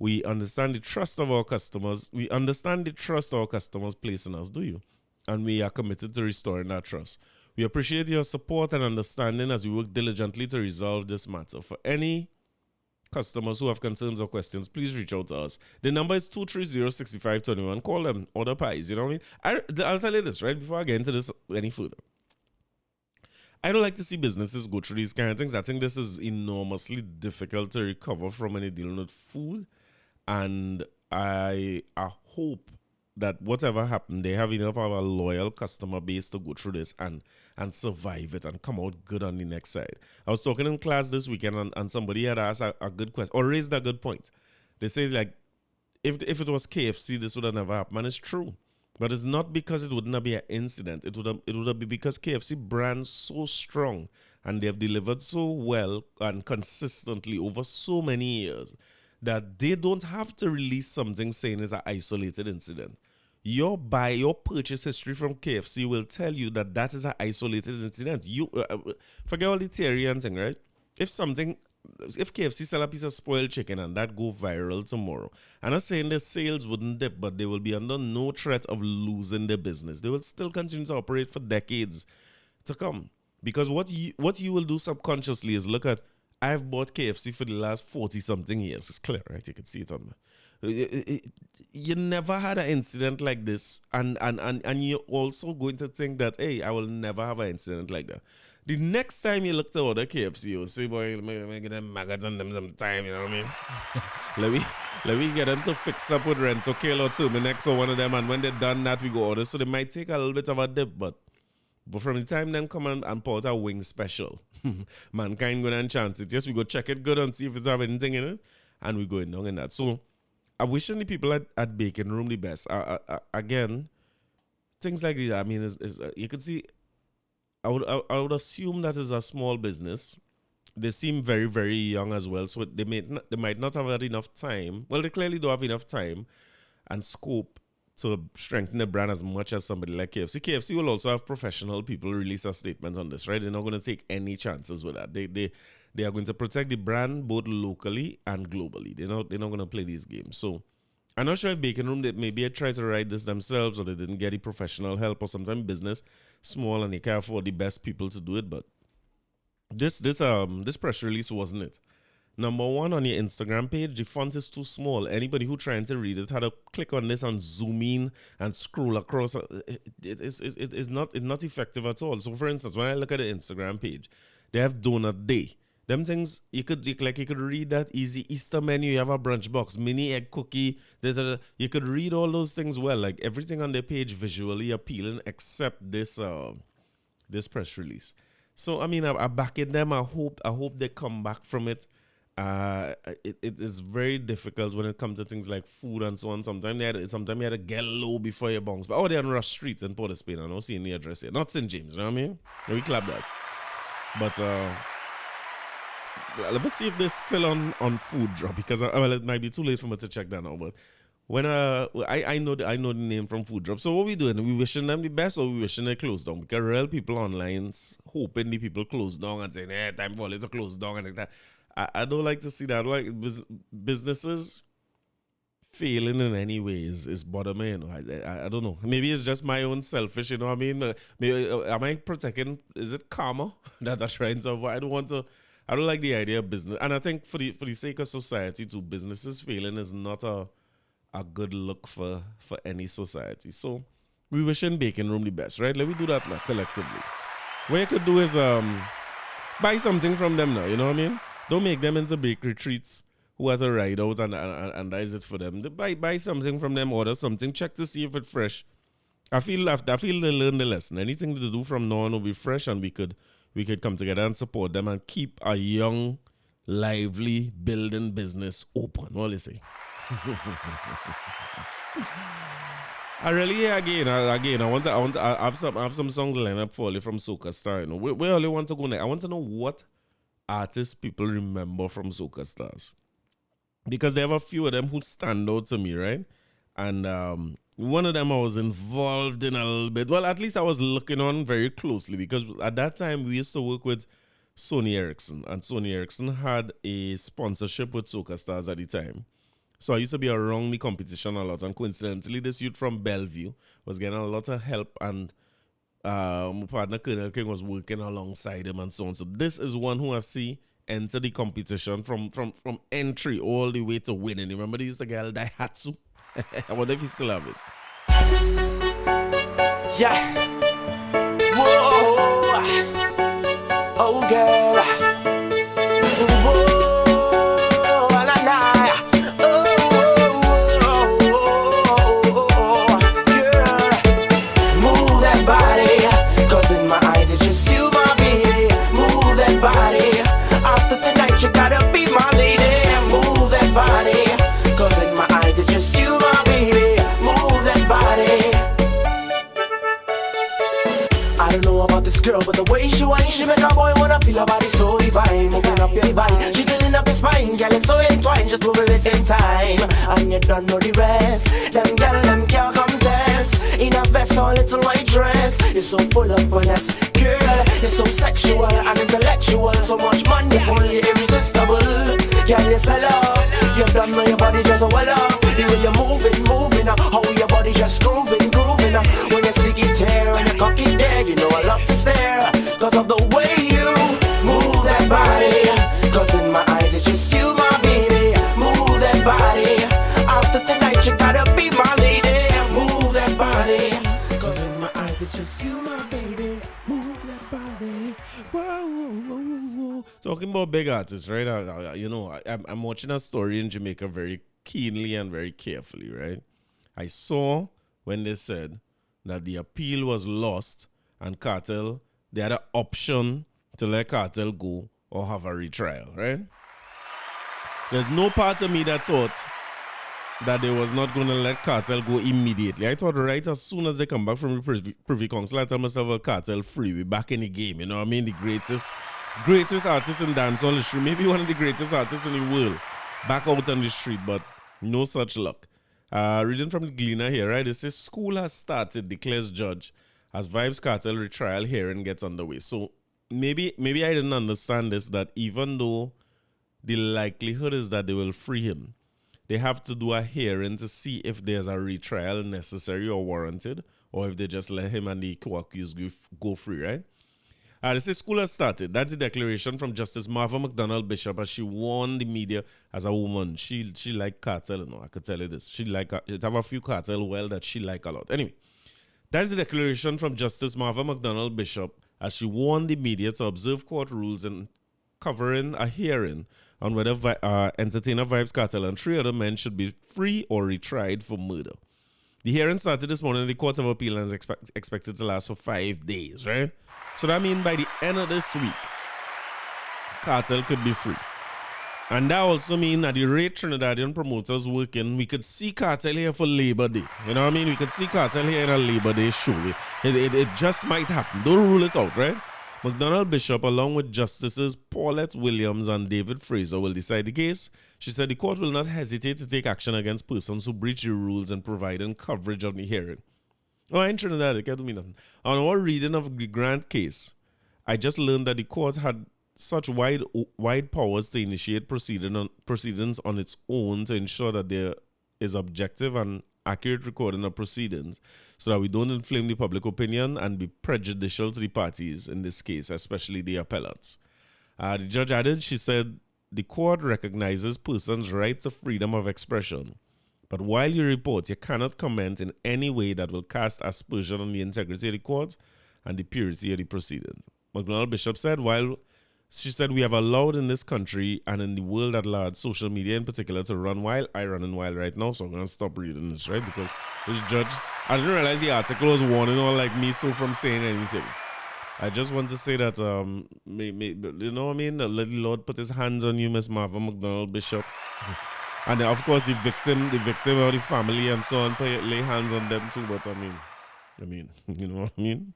We understand the trust of our customers. We understand the trust our customers place in us, do you? And we are committed to restoring that trust. We appreciate your support and understanding as we work diligently to resolve this matter. For any customers who have concerns or questions, please reach out to us. The number is 230-6521. Call them, order pies, you know what I mean? I'll tell you this, right, before I get into this any further. I don't like to see businesses go through these kind of things. I think this is enormously difficult to recover from when you're dealing with food. And I hope that whatever happened, they have enough of a loyal customer base to go through this and survive it and come out good on the next side. I was talking in class this weekend and somebody had asked a good question or raised a good point. They say, like, if it was KFC, this would have never happened. And it's true. But it's not because it would not be an incident. It would have been because KFC brand's so strong and they have delivered so well and consistently over so many years that they don't have to release something saying it's an isolated incident. Your purchase history from KFC will tell you that that is an isolated incident. You forget all the theory and thing, right? If KFC sell a piece of spoiled chicken and that go viral tomorrow, I'm not saying their sales wouldn't dip, but they will be under no threat of losing their business. They will still continue to operate for decades to come. Because what you will do subconsciously is look at, I've bought KFC for the last 40-something years. It's clear, right? You can see it on me. You never had an incident like this, and you're also going to think that, hey, I will never have an incident like that. The next time you look to order KFC, you'll say, boy, let me get them maggots on them some time, you know what I mean? let me get them to fix up with Rentokil or Terminex or one of them, and when they're done that, we go order. So they might take a little bit of a dip, but from the time them come and pour out a wing special, mankind going and chance it. Yes, we go check it good and see if it have anything in it, and we going down in that. So I'm wishing the people at Baking Room the best. Again, things like this, I mean, you could see, I would assume that is a small business. They seem very, very young as well, so they might not have had enough time. Well, they clearly don't have enough time and scope to strengthen the brand as much as somebody like KFC. KFC will also have professional people release a statement on this, right? They're not going to take any chances with that. They are going to protect the brand both locally and globally. They're not going to play these games. So I'm not sure if Baking Room, they maybe try to write this themselves or they didn't get the professional help, or sometimes business small and they can't afford the best people to do it. But this press release wasn't it. Number one, on your Instagram page, the font is too small. Anybody who trying to read it had to click on this and zoom in and scroll across. It's not effective at all. So for instance, when I look at the Instagram page, they have Donut Day. Them things, you could read that easy. Easter menu, you have a brunch box, mini egg cookie. You could read all those things well. Like everything on their page visually appealing except this press release. So I mean, I back in them. I hope they come back from it. It is very difficult when it comes to things like food and so on. Sometimes you had to get low before you bounce. But they're on Rush Street in Port of Spain. I don't see any address here. Not St. James, you know what I mean? We clap that. But let me see if they're still on food drop because well, it might be too late for me to check that now. But when I know the name from food drop. So what we doing? We wishing them the best, or we wishing they close down? Because real people online hoping the people close down and saying, time for it to close down and like that. I don't like to see that. Like businesses failing in any way is bothering me. You know? I don't know. Maybe it's just my own selfish. You know what I mean? Maybe am I protecting? Is it karma that I'm trying to avoid? I don't like the idea of business, and I think for the sake of society too, businesses failing is not a good look for any society. So we wishing Baking Room the best, right? Let me do that now collectively. What you could do is buy something from them now. You know what I mean? Don't make them into BakeryTreatz who has a ride out and that is it for them. Buy something from them, order something, check to see if it's fresh. I feel they learned the lesson. Anything to do from now on will be fresh, and we could come together and support them and keep a young, lively building business open. What do you say? I really again. I have some songs lined up for you from Soca Star. You know, where only want to go next. I want to know what artists people remember from Soca Stars, because there have a few of them who stand out to me, right? And one of them I was involved in a little bit. Well, at least I was looking on very closely, because at that time we used to work with Sony Ericsson, and Sony Ericsson had a sponsorship with Soca Stars at the time. So I used to be around the competition a lot, and coincidentally, this youth from Bellevue was getting a lot of help, and my partner Colonel King was working alongside him and so on. So this is one who I see enter the competition from entry all the way to winning. Remember they used to get Daihatsu? I wonder if you still have it. Yeah. Whoa. Oh, girl. Whoa. La, la. Oh, girl. Move that body, 'cause in my eyes it's just you, my baby. Move that body. After tonight you gotta be my lady. Move that body, 'cause in my eyes it's just you, my baby. Move that body. I don't know about this girl, but the way she whine, she make a boy wanna feel her body so divine. Moving up your divine, jiggling up your spine, girl, it's so entwined. Just move it in time, and you don't know the rest. Them girl, them can't contest. In a vest or little white dress, you're so full of finesse, girl. You're so sexual and intellectual. So much money, only irresistible. Girl, you're so love. You don't know your body just well up. The way you're moving up. How your body just grooving up. When you stick it here and you cock it there, you know I love to stare, 'cause of the way you move that body. 'Cause in my eyes it's just you, my baby. Move that body. After tonight you gotta be my lady. Move that body. 'Cause in my eyes it's just you, my baby. Move that body. Whoa, whoa, whoa, whoa. Talking about big artists, right? I'm watching a story in Jamaica very keenly and very carefully, right? I saw when they said that the appeal was lost and Kartel, they had an option to let Kartel go or have a retrial, right? There's no part of me that thought that they was not going to let Kartel go immediately. I thought right as soon as they come back from the Privy Council, I tell myself, well, Kartel free, we back in the game, you know what I mean? The greatest artist in dancehall history, maybe one of the greatest artists in the world, back out on the street, but no such luck. Reading from the Gleaner here, right? It says, school has started, declares judge, as Vybz Kartel retrial hearing gets underway. So maybe I didn't understand this, that even though the likelihood is that they will free him, they have to do a hearing to see if there's a retrial necessary or warranted, or if they just let him and the co-accused go free, right? They say school has started. That's the declaration from Justice Martha McDonald Bishop, as she warned the media as a woman. She liked Kartel, you know, I could tell you this. She have a few Kartel that she like a lot. Anyway, that's the declaration from Justice Martha McDonald Bishop, as she warned the media to observe court rules and covering a hearing on whether entertainer Vybz Kartel and 3 other men should be free or retried for murder. The hearing started this morning in the Court of Appeal and is expected to last for 5 days, right? So that means by the end of this week, Kartel could be free. And that also means that the rate Trinidadian promoters working, we could see Kartel here for Labor Day. You know what I mean? We could see Kartel here in a Labor Day show. It just might happen. Don't rule it out, right? McDonald Bishop, along with Justices Paulette Williams and David Fraser, will decide the case. She said the court will not hesitate to take action against persons who breach the rules in providing coverage of the hearing. Oh, in Trinidad, it can't do me nothing. On our reading of the Grant case, I just learned that the court had such wide powers to initiate proceedings on its own to ensure that there is objective and accurate recording of proceedings so that we don't inflame the public opinion and be prejudicial to the parties in this case, especially the appellants. The judge added, she said, the court recognizes persons' right to freedom of expression, but while you report, you cannot comment in any way that will cast aspersion on the integrity of the court and the purity of the proceedings. McDonald Bishop said, she said, we have allowed in this country and in the world at large, social media in particular, to run wild. I run wild right now, so I'm going to stop reading this, right? Because this judge, I didn't realize the article was warning all like me so from saying anything. I just want to say that, you know what I mean? The Lord put his hands on you, Miss Martha McDonald Bishop. And then, of course, the victim or the family and so on, lay hands on them too. But I mean, you know what I mean?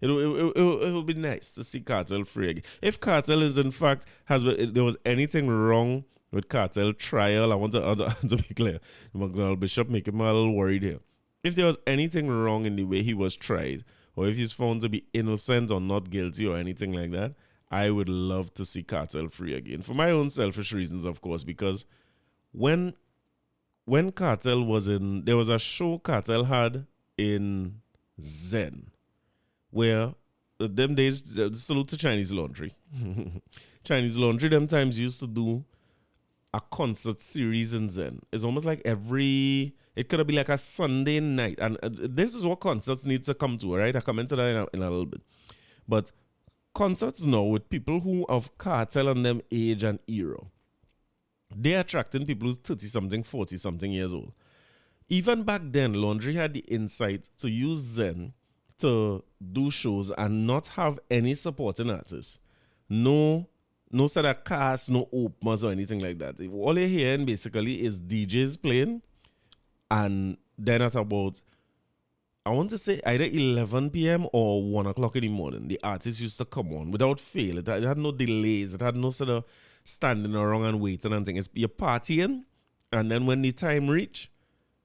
It will be nice to see Kartel free again. If Kartel is in fact if there was anything wrong with Kartel trial, I want to be clear. McDonald Bishop making me a little worried here. If there was anything wrong in the way he was tried, or if he's found to be innocent or not guilty or anything like that, I would love to see Kartel free again. For my own selfish reasons, of course, because when Kartel was in, there was a show Kartel had in Zen, where them days, salute to Chinese Laundry. Chinese Laundry, them times used to do a concert series in Zen. It's almost like it could be like a Sunday night. And this is what concerts need to come to, right? I'll come into that in a little bit. But concerts now with people who have Kartel on them age and era, they're attracting people who's 30-something, 40-something years old. Even back then, Laundry had the insight to use Zen to do shows and not have any supporting artists. No set of cast, no openers or anything like that. All you're hearing basically is DJs playing, and then at about, I want to say either 11 p.m. or 1 o'clock in the morning, the artists used to come on without fail. It had no delays. It had no sort of standing around and waiting and things. You're partying, and then when the time reach,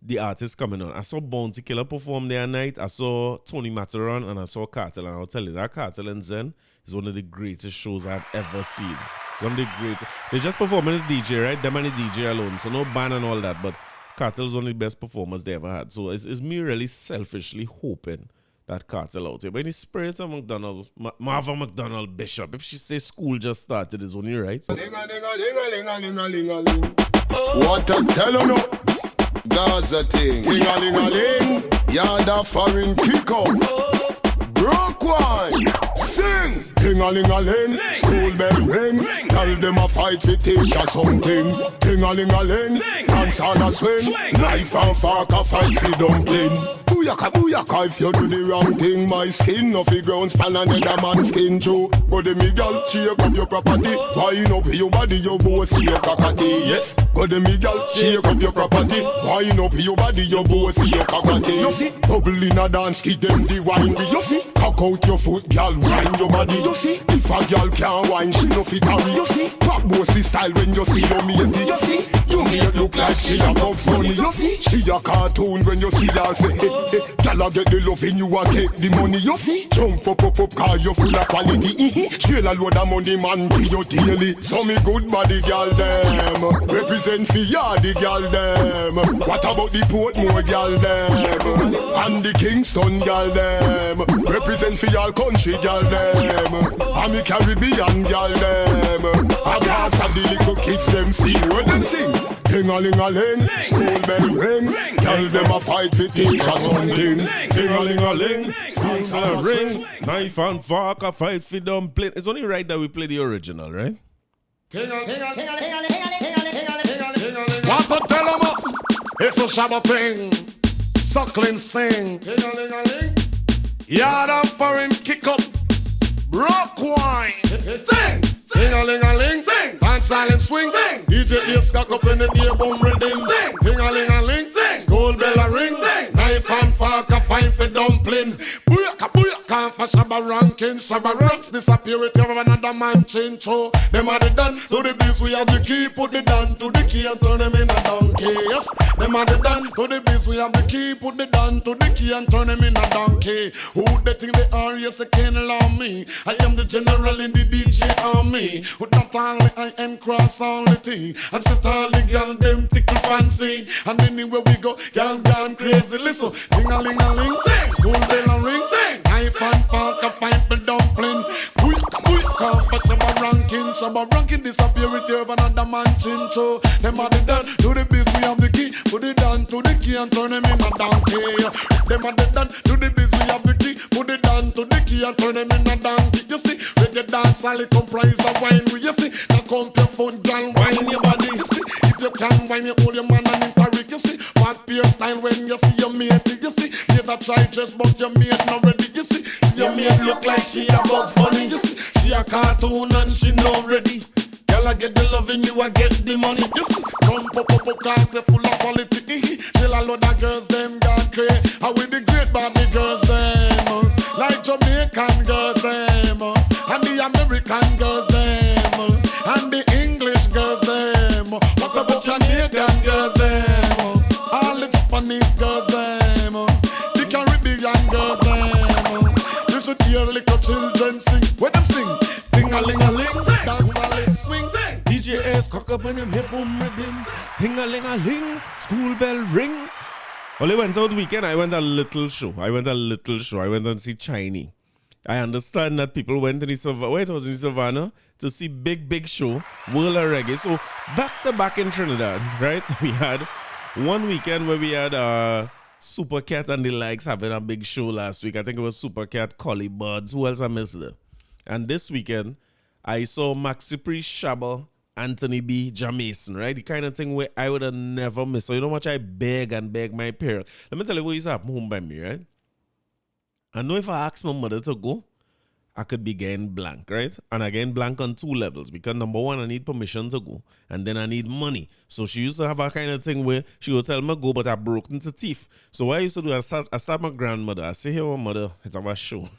the artists coming on. I saw Bounty Killer perform there night. I saw Tony Mataran and I saw Kartel. And I'll tell you, that Kartel and Zen is one of the greatest shows I've ever seen. One of the greatest. They just performing the DJ, right? Them and the DJ alone. So no band and all that. But Kartel is one of the best performers they ever had. So it's me really selfishly hoping that Kartel out here. But in the spirit of Martha McDonald Bishop, if she says school just started, it's only right. What I tell you no? Gaza thing. Ting-a-ling-a-ling. Yada foreign kick up. Broke wine. Sing. Ting-a-ling-a-ling. School bell ring. Tell them a fight for teacher something. Ting-a-ling-a-ling. Dance on a swing. Knife and fork a fight for dumpling. Booyaka, booyaka, if you do the wrong thing. My skin off the ground span another man's skin too. Go the middle, shake up your property. Wine up your body, your boss, your cockatty. Yes. Go the middle, shake up your property. Wine up your body, your boss, your cockatty. You see, bubble in a dance, give them the wine. You see, cock out your foot, girl, wine your body. You see, if a girl can't wine, she no fit carry. You see, pop bossy style when you see your matey. You see, you make look like she a Bugs Bunny. You see, she a cartoon when you see her say, hey, girl a get the loving, you a get the money. You see, jump up, cause you full of quality. Trail a load of money, man, be your daily. So me good body, girl, them represent for ya, the girl, them. What about the Portmore, girl, them? And the Kingston, girl, them represent for y'all country, girl, them. And me Caribbean, girl, them. I gas of the little kids, them sing. What them sing? Ting-a-ling-a-ling, school bell ring. Girl, them a fight for teacher something. Ting-a-ling-a-ling, school bell ring. Knife and fork a fight for dumpling. It's only right that we play the original, right? What to tell them? It's a Shabba thing. Suckling sing. Yard of foreign kick up. Broke wine. Sing. Ting-a-ling-a-ling. Sing. Dance silent swing. Sing. DJ ears stuck up in the ear boom rhythm. Sing. Ting-a-ling-a-ling. Sing. Gold bell a ring. Sing. Knife and fork a fight for dumpling. Booyaka, booyaka. Can't for Shabba ranking, Shabba ranks disappear with another man change. So them are the done to the beast, we have the key, put the down to the key and turn them in a donkey. Yes, them are the done to the beast, we have the key, put the down to the key and turn them in a donkey. Who they think they are? Yes, they can't allow me. I am the general in the DJ army. With not only I am cross all the thing. And set all the girl them tickle fancy. And anywhere we go, girl gone crazy. Listen, ding-a-ling-a-ling, school bell a ring, knife and fork a fight for dumpling. Quick, come for Shabba ranking disappear with you another man chin. So them are the done to the biz, we have the key, put it down to the key and turn them in a donkey. Them are the done to the biz, we have the key, put it down to the key and turn them in a donkey. You see, reggae dance all it comprise of wine. You see, now come your phone, girl, wine your body. You see, if you can wine, you hold your man and interrick. You see, what your style when you see your mate. You see, you a try dress but your mate not ready. You see, your mate look like she a Bugs Bunny. You see, she a cartoon and she not ready. Girl, I get the loving, you I get the money. You see, come pop cars, they full of quality. Till a lot of girls, them got crazy. How with the great Barbie girls, them like Jamaican girls, them and the American girls, them and the English girls, them. What about Canadian girls, them? All the Japanese girls, them. The Caribbean girls, them. You should hear little children sing. When them sing, sing-a-ling-a-ling, dance a ling swing. DJ S cock up on him, hip boom rhythm, ting-a-ling-a-ling, school bell ring. Well, I went out weekend. I went a little show. I went and see Chynee. I understand that people went in the Savannah. Wait, I was in Savannah to see big show, World of Reggae. So back to back in Trinidad, right? We had one weekend where we had Super Cat and the likes having a big show last week. I think it was Super Cat, Collie Buds. Who else I missed there? And this weekend, I saw Maxi Priest, Shabba, Anthony B, Jamaican, right? The kind of thing where I would have never missed. So you know how much I beg my parents. Let me tell you what used to happen home by me, right? I know if I ask my mother to go, I could be getting blank, right? And I get blank on two levels because number one, I need permission to go, and then I need money. So she used to have a kind of thing where she would tell me go, but I broke into teeth. So what I used to do, I start my grandmother. I say, "Hey, mother, it's our show."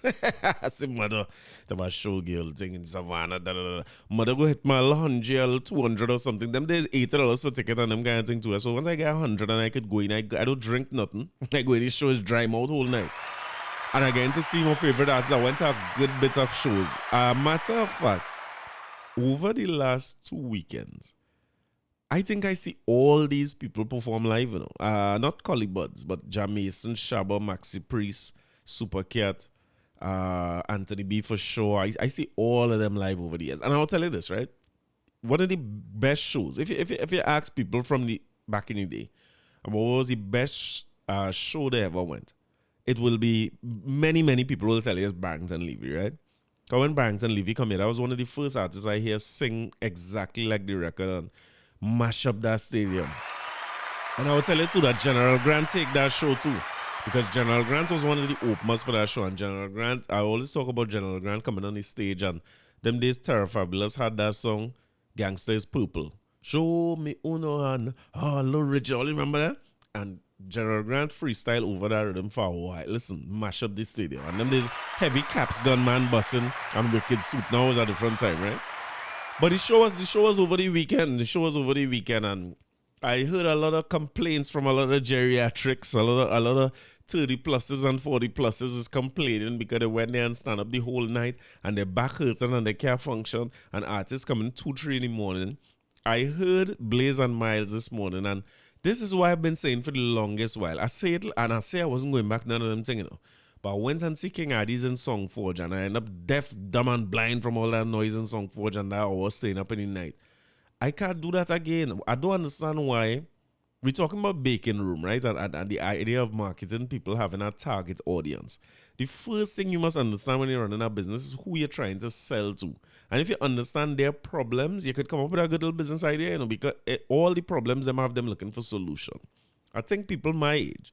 I say, "Mother, it's our show, girl, thing in Savannah." Da, da, da. Mother go hit my 100, 200 or something. Them days $80 for ticket and them kind of thing too. So once I get 100 and I could go in, I don't drink nothing. I go in, the show is dry mouth whole night. And again, to see my favorite artists, I went to a good bit of shows. Matter of fact, over the last 2 weekends, I think I see all these people perform live, you know. Not Collie Buds, but Jamaican, Shabba, Maxi Priest, Super Cat, Anthony B for sure. I see all of them live over the years. And I'll tell you this, right? One of the best shows, if you ask people from the back in the day, what was the best show they ever went? It will be many people will tell you it's Barrington Levy, right? Because when Barrington Levy come here, that was one of the first artists I hear sing exactly like the record and mash up that stadium. And I will tell you too that General Grant take that show too. Because General Grant was one of the openers for that show. And General Grant, I always talk about General Grant coming on the stage, and them days Terra Fabulous had that song, Gangsta is Purple. Show me uno and hello Richard. You remember that? And General Grant freestyle over that rhythm for a while. Listen, mash up this stadium. And then there's heavy caps, gunman busting, and wicked suit. Now was at the front time, right? But the show was over the weekend. And I heard a lot of complaints from a lot of geriatrics, a lot of 30 pluses and 40 pluses is complaining because they went there and stand up the whole night and their back hurts and they can't function, and artists coming 2-3 in the morning. I heard Blaze and Miles this morning, and this is what I've been saying for the longest while. I say it, and I say I wasn't going back none of them things, you know. But I went and see King Addies in Songforge, and I ended up deaf, dumb, and blind from all that noise in Songforge, and that I was staying up in the night. I can't do that again. I don't understand why. We're talking about baking room, right? And the idea of marketing, people having a target audience. The first thing you must understand when you're running a business is who you're trying to sell to. And if you understand their problems, you could come up with a good little business idea, you know, because all the problems, them have them looking for solution. I think people my age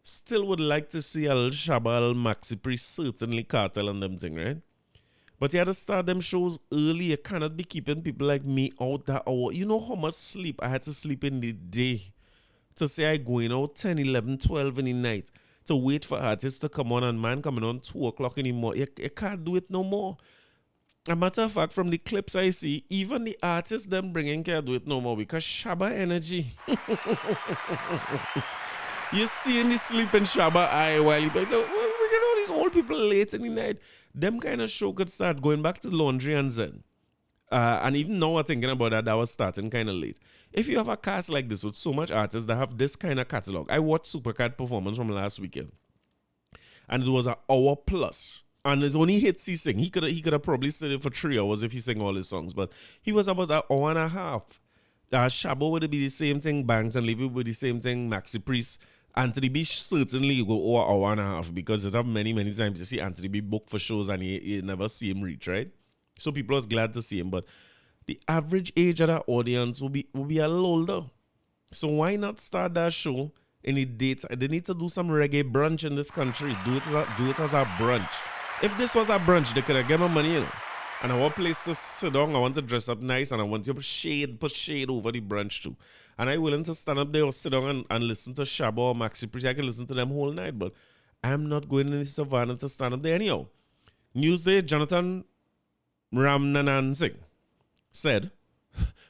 still would like to see a little Shabba, a little Maxi Priest, certainly Kartel and them thing, right? But you had to start them shows early. You cannot be keeping people like me out that hour. You know how much sleep I had to sleep in the day to say I going out 10, 11, 12 in the night to wait for artists to come on, and man coming on 2 o'clock anymore. You can't do it no more. A matter of fact, from the clips I see, even the artists them bringing can't do it no more because Shabba energy. You see the sleeping Shabba eye while you like, all these old people late in the night. Them kind of show could start going back to laundry and zen. And even now I'm thinking about that was starting kind of late. If you have a cast like this with so much artists that have this kind of catalog, I watched Supercat performance from last weekend, and it was an hour plus. And his only hits he sing. He could have probably stayed it for 3 hours if he sang all his songs, but he was about an hour and a half. Shabba would be the same thing. Barrington, Levy would be the same thing. Maxi Priest. Anthony B certainly go over an hour and a half because there's many times you see Anthony B booked for shows and you never see him reach, right? So people are glad to see him, but the average age of that audience will be a little older. So why not start that show in the date? They need to do some reggae brunch in this country. Do it as a brunch. If this was a brunch, they could have given me money, you know. And I want a place to sit down, I want to dress up nice, and I want to put shade over the brunch too. And I'm willing to stand up there or sit down and listen to Shabba or Maxi Priest. I can listen to them whole night, but I'm not going in the Savannah to stand up there anyhow. Newsday, Jonathan Ramnanan Singh said,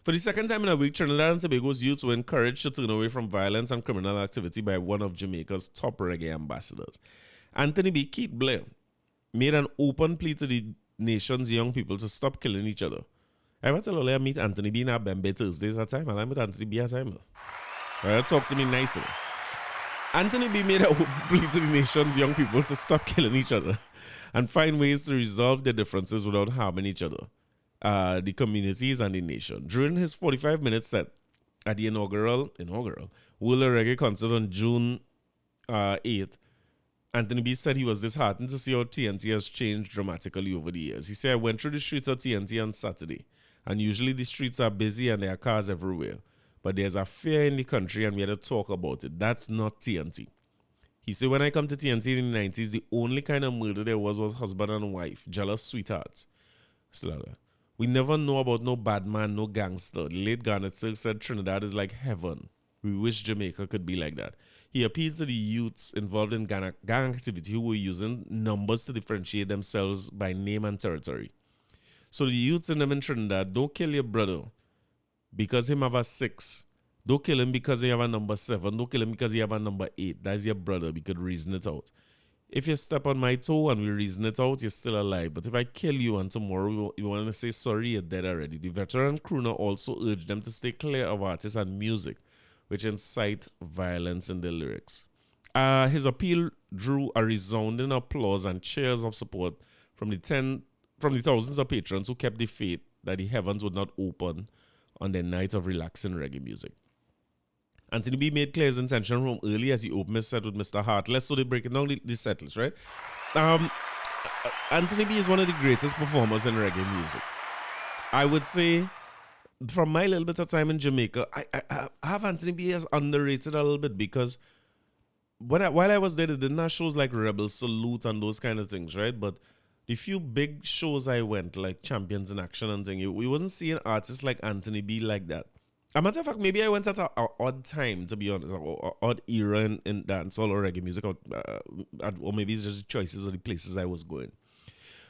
for the second time in a week, Trinidad and Tobago's youth were encouraged to turn away from violence and criminal activity by one of Jamaica's top reggae ambassadors. Anthony B. Keith Blair made an open plea to the nation's young people to stop killing each other. I went to Lola meet Anthony B. in Bembe Thursdays at time, and I met Anthony B. at time. Talk to me nicely. Anthony B. made an open plea to the nation's young people to stop killing each other and find ways to resolve their differences without harming each other, the communities and the nation. During his 45-minute set at the inaugural World of Reggae concert on June 8th, Anthony B. said he was disheartened to see how TNT has changed dramatically over the years. He said, I went through the streets of TNT on Saturday, and usually the streets are busy and there are cars everywhere. But there's a fear in the country and we had to talk about it. That's not TNT. He said, when I come to TNT in the 90s, the only kind of murder there was husband and wife, jealous sweethearts. We never know about no bad man, no gangster. The late Garnet Silk said Trinidad is like heaven. We wish Jamaica could be like that. He appealed to the youths involved in gang activity who were using numbers to differentiate themselves by name and territory. So the youths in them in Trinidad, don't kill your brother because him have a 6. Don't kill him because he have a number 7. Don't kill him because he have a number 8. That's your brother. We could reason it out. If you step on my toe and we reason it out, you're still alive. But if I kill you and tomorrow you want to say sorry, you're dead already. The veteran crooner also urged them to stay clear of artists and music which incite violence in their lyrics. His appeal drew a resounding applause and cheers of support from the thousands of patrons who kept the faith that the heavens would not open on their night of relaxing reggae music. Anthony B. made clear his intention from early as he opened his set with Mr. Heartless, so they break it down the set list, right? Anthony B. is one of the greatest performers in reggae music. I would say, from my little bit of time in Jamaica, I have Anthony B. as underrated a little bit because while I was there, they didn't have shows like Rebel Salute and those kind of things, right? But the few big shows I went, like Champions in Action and thing, we wasn't seeing artists like Anthony B. like that. As a matter of fact, maybe I went at an odd time, to be honest, or odd era in dancehall or reggae music, or maybe it's just choices of the places I was going.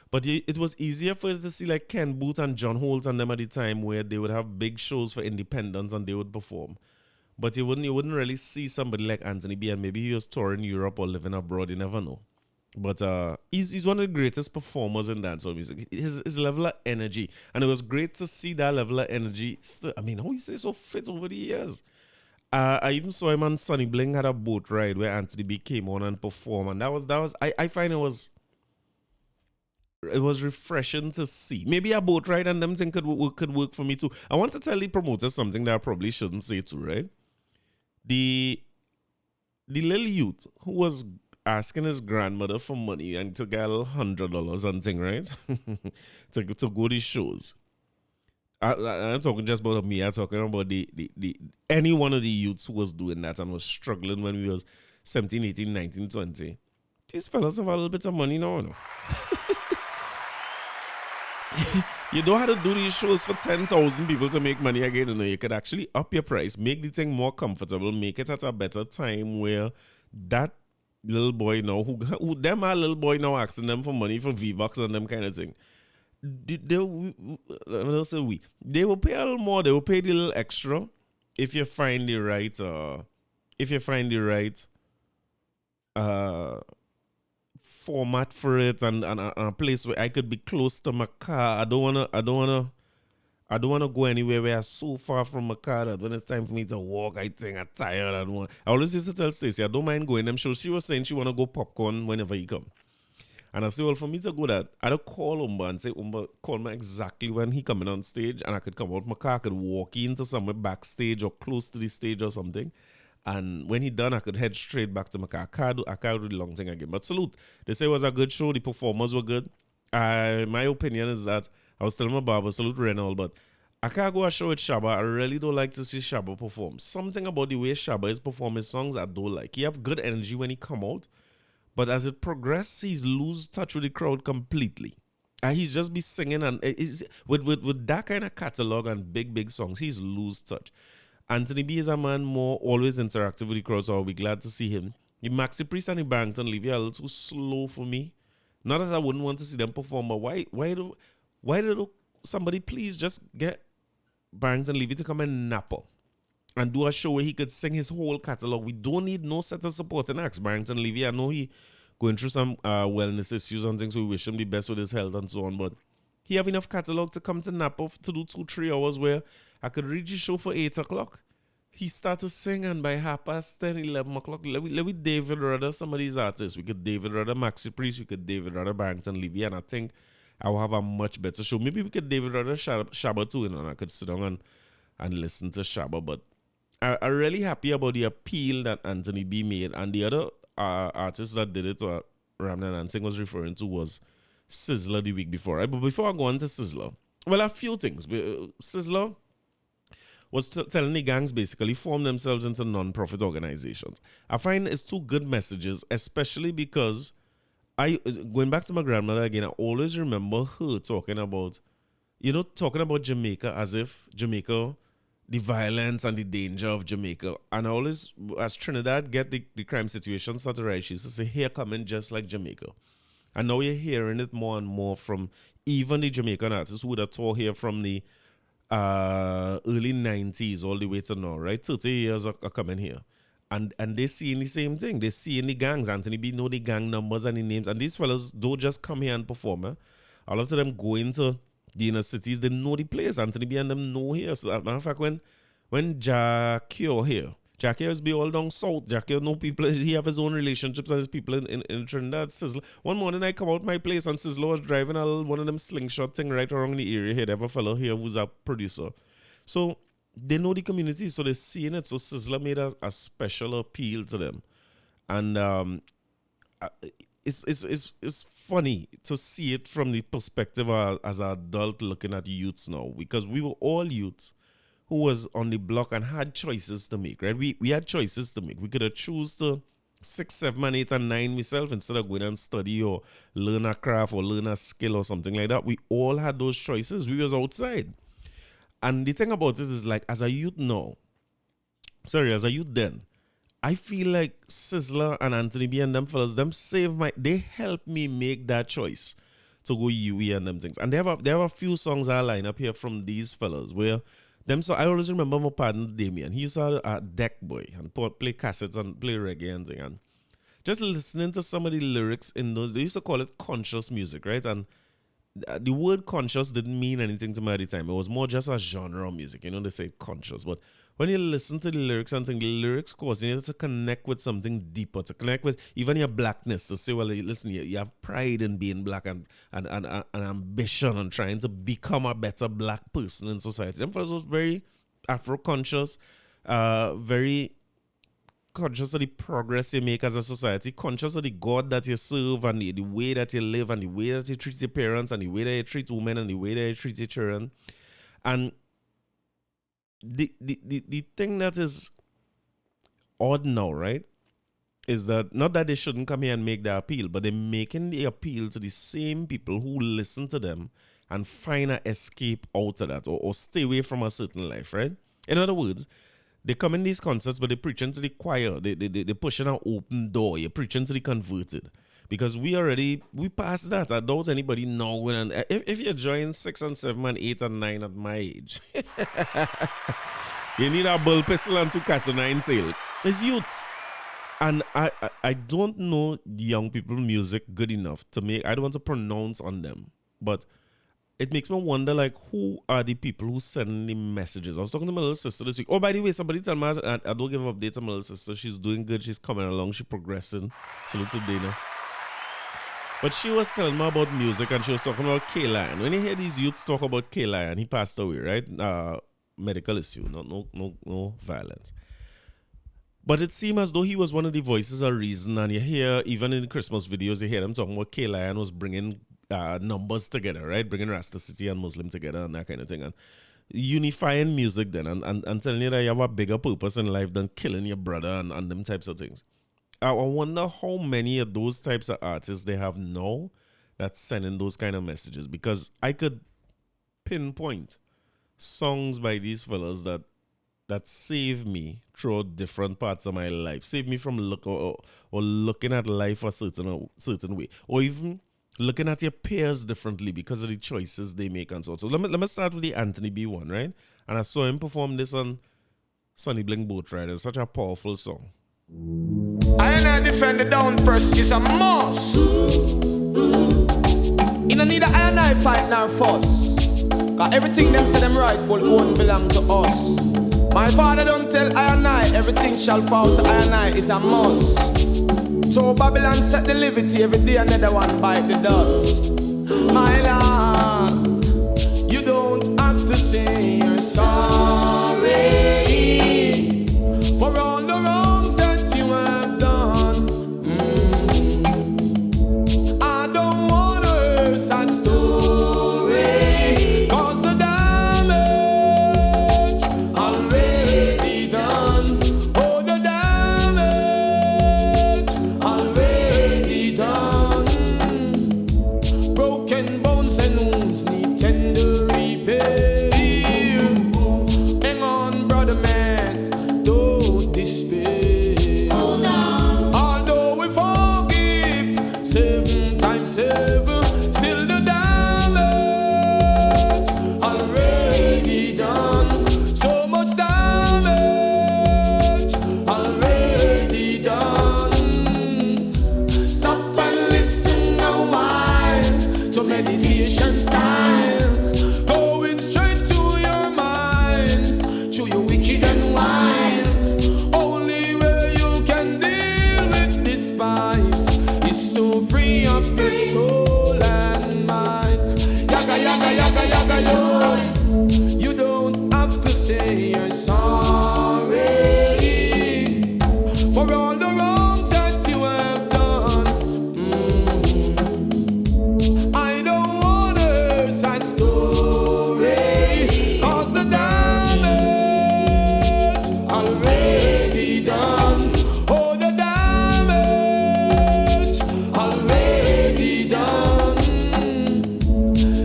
But it was easier for us to see like Ken Booth and John Holt and them at the time where they would have big shows for independents and they would perform. But you wouldn't really see somebody like Anthony B. And maybe he was touring Europe or living abroad, you never know. But he's one of the greatest performers in dancehall music. His level of energy. And it was great to see that level of energy. Still, I mean, how he stays so fit over the years. I even saw him on Sonny Bling had a boat ride where Anthony B. came on and performed. And that was I find it was refreshing to see. Maybe a boat ride and them thing could work for me too. I want to tell the promoters something that I probably shouldn't say too, right? The little youth who was asking his grandmother for money and to get $100 and thing, right? to go to these shows. I'm talking just about me. I'm talking about the any one of the youths who was doing that and was struggling when we was 17, 18, 19, 20. These fellas have a little bit of money now, no? You don't have to do these shows for 10,000 people to make money again. You know, you could actually up your price, make the thing more comfortable, make it at a better time where that little boy now who them are little boy now asking them for money for V-Bucks and them kind of thing. They will pay a little more. They will pay the little extra if you find the right format for it and a place where I could be close to my car. I don't wanna go anywhere where I'm so far from my car that when it's time for me to walk, I think I'm tired. I always used to tell Stacey I don't mind going them shows. She was saying she wanna go popcorn whenever he come. And I say, well, for me to go that, I'd call Umba and say, Umba, call me exactly when he coming on stage, and I could come out my car, I could walk into somewhere backstage or close to the stage or something. And when he done, I could head straight back to my car. I can't do the long thing again. But salute. They say it was a good show. The performers were good. My opinion is that, I was telling my barber, salute Reynolds, but I can't go a show with Shabba. I really don't like to see Shabba perform. Something about the way Shabba is performing his songs, I don't like. He have good energy when he come out. But as it progresses, he's lose touch with the crowd completely. And he's just be singing and with that kind of catalog and big songs, he's lose touch. Anthony B is a man more always interactive with the crowd, so I'll be glad to see him. The Maxi Priest and the Barrington Levy are a little too slow for me. Not that I wouldn't want to see them perform, but why do somebody please just get Barrington Levy to come and nap up and do a show where he could sing his whole catalog. We don't need no set of supporting acts. Barrington Levy, I know he going through some wellness issues and things, so we wish him the best with his health and so on, but he have enough catalog to come to Napa to do 2-3 hours where I could read his show for 8 o'clock. He started singing and by 10:30, 11 o'clock, let me David Rudder, some of these artists. We could David Rudder, Maxi Priest, we could David Rudder, Barrington Levy, and I think I will have a much better show. Maybe we could David Rudder, Shabba too, and I could sit down and listen to Shabba, but I'm really happy about the appeal that Anthony B made, and the other artist that did it, Ramnan Ansing was referring to, was Sizzler the week before. Right? But before I go on to Sizzler, well, a few things. Sizzler was telling the gangs basically form themselves into non-profit organizations. I find it's two good messages, especially because going back to my grandmother again, I always remember her talking about Jamaica as if Jamaica, the violence and the danger of Jamaica. And I always, as Trinidad get the crime situation started right, she used to say, here coming just like Jamaica. And now you're hearing it more and more from even the Jamaican artists who would have toured here from the early 90s all the way to now, right? 30 years are coming here. And they seeing the same thing. They seeing the gangs. Anthony B know the gang numbers and the names. And these fellas don't just come here and perform. A lot of them go into the inner cities, they know the place. Anthony B and them know here. So, as a matter of fact, when Jackie here, Jackie is be all down south. Jackie know people. He have his own relationships and his people in Trinidad. Sizzler. One morning I come out my place and Sizzler was driving one of them slingshot thing right around the area here. They have a fellow here who's a producer. So they know the community, so they're seeing it. So Sizzler made a special appeal to them. And it's funny to see it from the perspective as an adult looking at youths now, because we were all youths who was on the block and had choices to make, right? We had choices to make. We could have choose to 6, 7, and 8, and 9 myself instead of going and study or learn a craft or learn a skill or something like that. We all had those choices. We was outside. And the thing about it is, like, as a youth then, I feel like Sizzler and Anthony B and them fellas, they helped me make that choice to go UE and them things. And they have a few songs I line up here from these fellas where so I always remember my partner Damien. He used to have a deck boy and play cassettes and play reggae and thing. And just listening to some of the lyrics in those, they used to call it conscious music, right? And the word conscious didn't mean anything to me at the time. It was more just a genre of music. They say conscious. But when you listen to the lyrics and think, the lyrics cause you to connect with something deeper, to connect with even your blackness, to say, well, listen, you have pride in being black and ambition and trying to become a better black person in society. Them fellas was very Afro-conscious, very conscious of the progress you make as a society, conscious of the God that you serve and the way that you live and the way that you treat your parents and the way that you treat women and the way that you treat your children. And the thing that is odd now, right, is that not that they shouldn't come here and make the appeal, but they're making the appeal to the same people who listen to them and find an escape out of that or stay away from a certain life, right? In other words, They come in these concerts, but they preaching to the choir. They pushing an open door. You're preaching to the converted. Because we passed that. I doubt anybody now when if you join 6 and 7 and 8 and 9 at my age, you need a bull pistol and 2 cats and 9 tail. It's youths. And I don't know young people music good enough to make, I don't want to pronounce on them, but it makes me wonder, like, who are the people who send the messages? I was talking to my little sister this week. Oh, by the way, somebody tell me I don't give updates on my little sister. She's doing good. She's coming along. She's progressing. Salute to Dana. But she was telling me about music, and she was talking about K-Lion. When you hear these youths talk about K-Lion, he passed away, right? Medical issue, no violence. But it seemed as though he was one of the voices of reason, and you hear, even in the Christmas videos, you hear them talking about K-Lion was bringing numbers together, right? Bringing Rasta City and Muslim together and that kind of thing. And unifying music then, and telling you that you have a bigger purpose in life than killing your brother and them types of things. I wonder how many of those types of artists they have now that's sending those kind of messages, because I could pinpoint songs by these fellas that save me throughout different parts of my life, save me from looking at life a certain way, or even looking at your peers differently because of the choices they make and so on. So let me start with the Anthony B one, right? And I saw him perform this on Sonny Bling Boat Ride. It's such a powerful song. I and I defend the down first is a must. You don't need a I and I fight now fuss. Cause everything them say them rightful won't belong to us. My father don't tell I and I everything shall fall to I and I is a must. So Babylon set the liberty every day another one bite the dust. My lord, you don't have to say you're sorry for all the wrongs that you have done. I don't want to hear sad story, cause the damage already done. Oh, the damage already done. Broken bones and wounds need tender repair. Hang on, brother man, don't despair. Hold on. Although we forgive 7 times 7, still the damage already done. So much damage already done. Stop and listen a while to meditation style, going straight to your mind, through your wicked and wild. Only way you can deal with these vibes is to free up your soul and mind. Yaga, yaga, yaga, yaga, yo. You don't have to say you're sorry for all the wrongs that you have done. I don't want to hear sad story, cause the damage already done. Oh, the damage already done.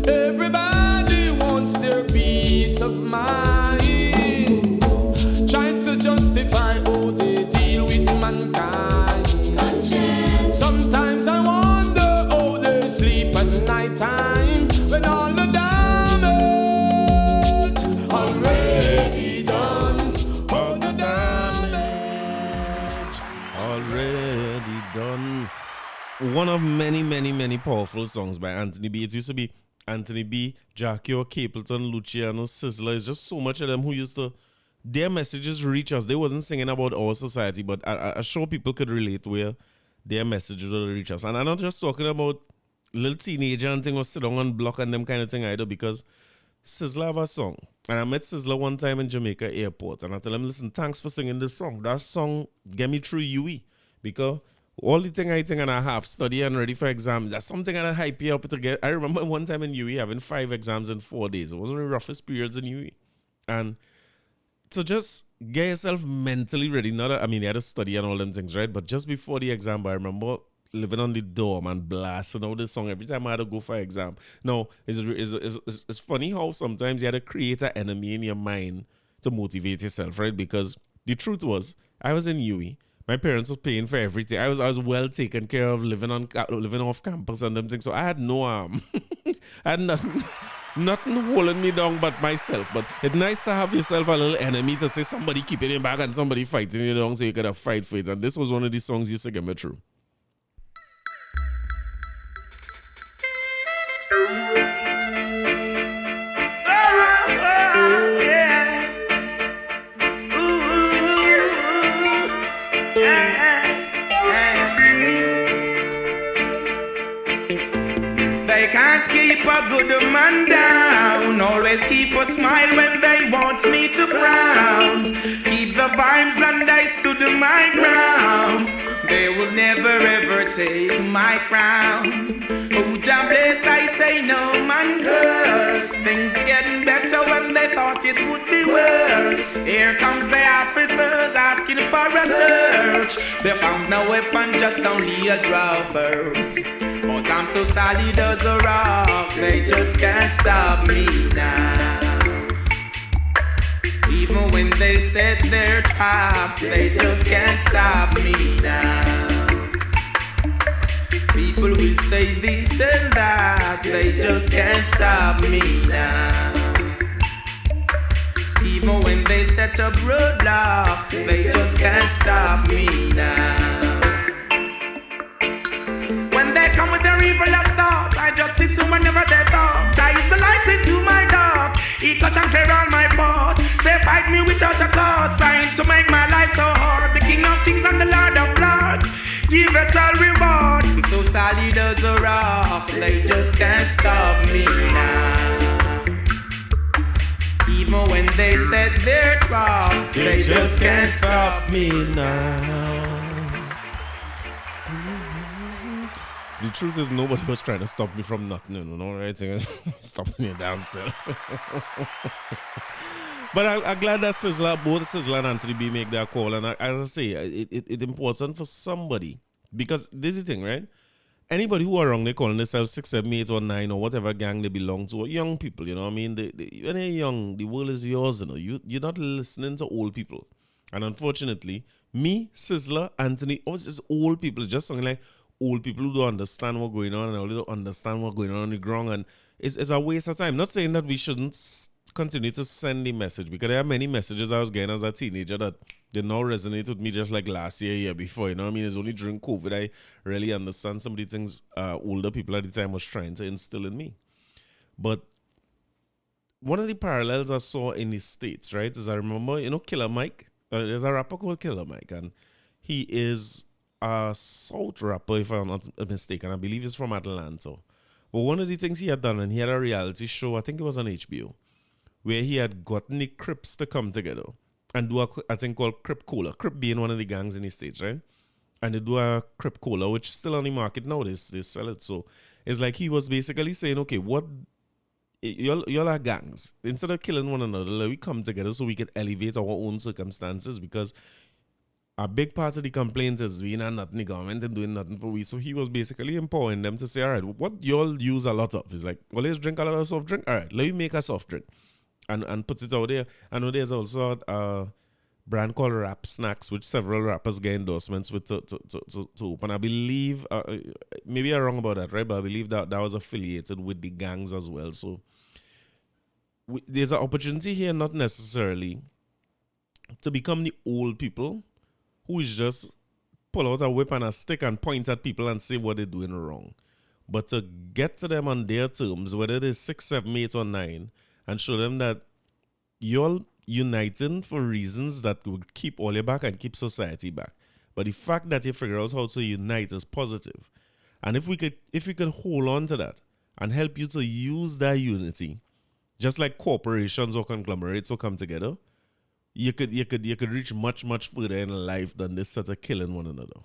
Everybody wants their peace of mind, trying to justify how they deal with mankind. Sometimes I wonder how they sleep at night time when all the damage already done. Oh, the damage Already done. One of many, many, many powerful songs by Anthony B. It used to be Anthony B, Jackie or Capleton, Luciano, Sizzler. It's just so much of them who used to, their messages reach us. They wasn't singing about our society, but I'm sure people could relate where their messages will reach us. And I'm not just talking about little teenager and thing or sit down on block and them kind of thing either, because Sizzler have a song. And I met Sizzler one time in Jamaica airport, and I tell him, listen, thanks for singing this song. That song get me through UE, because all the thing I think and I have study and ready for exams, that's something I hype you up to get. I remember one time in UE having 5 exams in 4 days. It was one of the roughest periods in UE. And to just get yourself mentally ready, not that, I mean, you had to study and all them things, right? But just before the exam, I remember living on the dorm and blasting out this song every time I had to go for an exam. Now, it's funny how sometimes you had to create an enemy in your mind to motivate yourself, right? Because The truth was, I was in UE. My parents were paying for everything. I was well taken care of, living off campus and them things. So I had no I had nothing holding me down but myself. But it's nice to have yourself a little enemy to say somebody keeping you back and somebody fighting you down so you could have fight for it. And this was one of these songs used to get me through. They can't keep a good man down. Always keep a smile when they want me to frown. Keep the vibes and I stood my grounds. They will never ever take my crown. Oh, Jah bless, I say no man curse. Things getting better when they thought it would be worse. Here comes the officers asking for a search. They found no weapon, just only a draw first. But I'm so solid as a rock, they just can't stop me now. Even when they set their traps, they just can't stop me now. People will say this and that, they just can't stop me now. Even when they set up roadblocks, they just can't stop me now. When they come with their evil thoughts, I just assume whenever they talk. I is the light into my dark. He cut and clear all my fault. They fight me without a cause, trying to make my life so hard. The King of Kings and the Lord of Lords, give it all reward. I'm so solid as a rock, they just can't stop me now. Even when they set their traps, they just can't stop me now. The truth is, nobody was trying to stop me from nothing, you know, right? Stop me damn self. But I'm glad that both Sizzla and Anthony B make that call. And as I say, it's important for somebody. Because this is the thing, right? Anybody who are wrong, they calling themselves 6, 7, 8, or 9, or whatever gang they belong to, or young people, you know what I mean? When they're young, the world is yours, you know. You're not listening to old people. And unfortunately, me, Sizzla, Anthony, all just old people, just something like old people who don't understand what's going on and don't understand what's going on the ground, and it's a waste of time. Not saying that we shouldn't continue to send the message, because there are many messages I was getting as a teenager that did not resonate with me just like last year before, you know what I mean? It's only during COVID I really understand some of the things older people at the time was trying to instill in me. But one of the parallels I saw in the States, right, is I remember, you know, Killer Mike. There's a rapper called Killer Mike, and he is a South rapper, if I'm not mistaken. I believe he's from Atlanta. But one of the things he had done, and he had a reality show, I think it was on HBO, where he had gotten the Crips to come together and do a thing called Crip Cola. Crip being one of the gangs in the States, right? And they do a Crip Cola, which is still on the market now. They sell it. So it's like he was basically saying, okay, y'all are gangs. Instead of killing one another, let we come together so we can elevate our own circumstances, because a big part of the complaint is we not nothing the government and doing nothing for we. So he was basically empowering them to say, all right, what y'all use a lot of is like, well, let's drink a lot of soft drink. All right, let me make a soft drink and put it out there. I know there's also a brand called Rap Snacks, which several rappers get endorsements with to open. I believe, maybe I'm wrong about that, right? But I believe that was affiliated with the gangs as well. So there's an opportunity here, not necessarily to become the old people who is just pull out a whip and a stick and point at people and say what they're doing wrong. But to get to them on their terms, whether it is 6, 7, 8, or 9, and show them that you're uniting for reasons that will keep all your back and keep society back. But the fact that you figure out how to unite is positive. And if we could hold on to that and help you to use that unity, just like corporations or conglomerates will come together, you could reach much, much further in life than this sort of killing one another.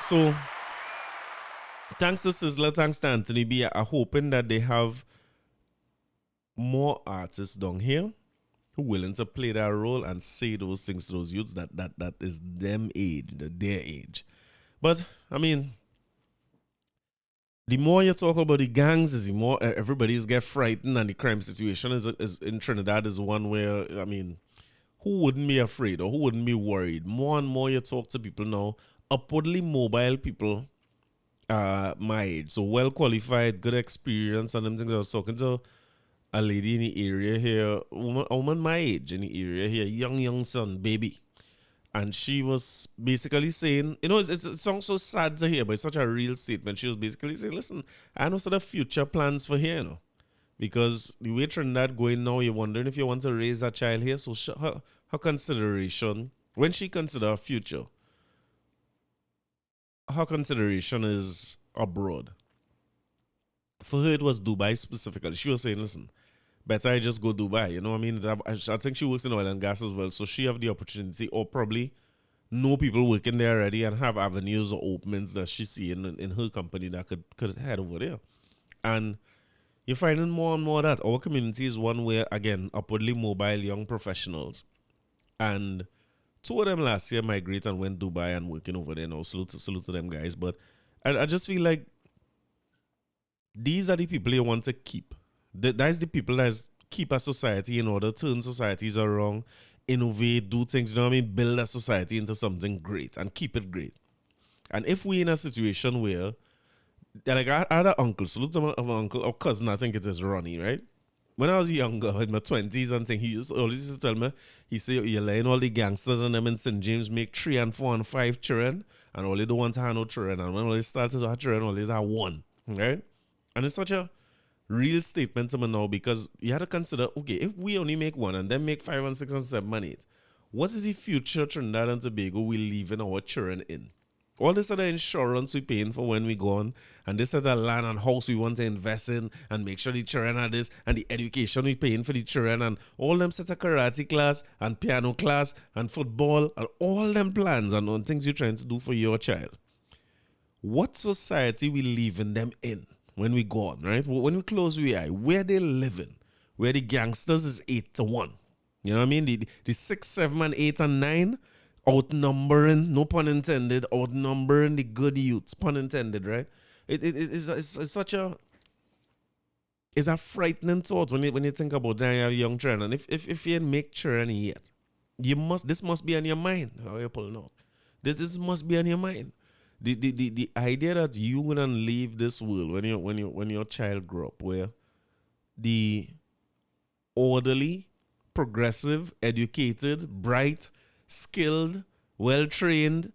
So, thanks to Sizzla, thanks to Anthony B, I'm hoping that they have more artists down here who are willing to play that role and say those things to those youths that is their age. But, I mean, the more you talk about the gangs, is the more everybody's get frightened, and the crime situation is in Trinidad is one where, I mean, who wouldn't be afraid or who wouldn't be worried? More and more you talk to people now, upwardly mobile people, my age, so well qualified, good experience, and them things. I was talking to a lady in the area here, a woman my age in the area here, young son, baby. And she was basically saying, you know, it sounds so sad to hear, but it's such a real statement. She was basically saying, listen, I know sort of future plans for here, you know, because the way Trinidad going now, you're wondering if you want to raise a child here. So her consideration, when she consider her future, her consideration is abroad. For her, it was Dubai specifically. She was saying, listen, better I just go Dubai. You know what I mean? I think she works in oil and gas as well. So she have the opportunity, or probably know people working there already and have avenues or openings that she see in her company that could head over there. And you're finding more and more that our community is one where, again, upwardly mobile young professionals. And two of them last year migrated and went Dubai and working over there now. Salute to them guys. But I just feel like these are the people you want to keep. That is the people that keep a society in order, turn societies around, innovate, do things, you know what I mean? Build a society into something great and keep it great. And if we're in a situation where, like I had an uncle, salute to my uncle or cousin, I think it is Ronnie, right? When I was younger, in my 20s and thing, he always used to tell me, he said, you're letting all the gangsters and them in St. James make 3 and 4 and 5 children, and all they don't want to have no children. And when all they started to have children, all they have 1, right? And it's such a real statement to me now, because you had to consider, okay, if we only make 1 and then make 5 and 6 and 7 and 8, what is the future Trinidad and Tobago we leaving our children in? All this other insurance we paying for when we gone, and this other land and house we want to invest in and make sure the children are this, and the education we paying for the children, and all them set of karate class and piano class and football and all them plans and on things you're trying to do for your child. What society we leaving them in when we gone, right? When we close we eye, where they living, where the gangsters is 8-1. You know what I mean? The 6, 7, and 8 and 9 outnumbering, no pun intended, outnumbering the good youths, pun intended, right? It's such a, it's a frightening thought when you think about that, you have young children. And if you ain't make children yet, this must be on your mind. How you pulling out? This must be on your mind. The idea that you gonna leave this world when your child grow up, where the orderly, progressive, educated, bright, skilled, well-trained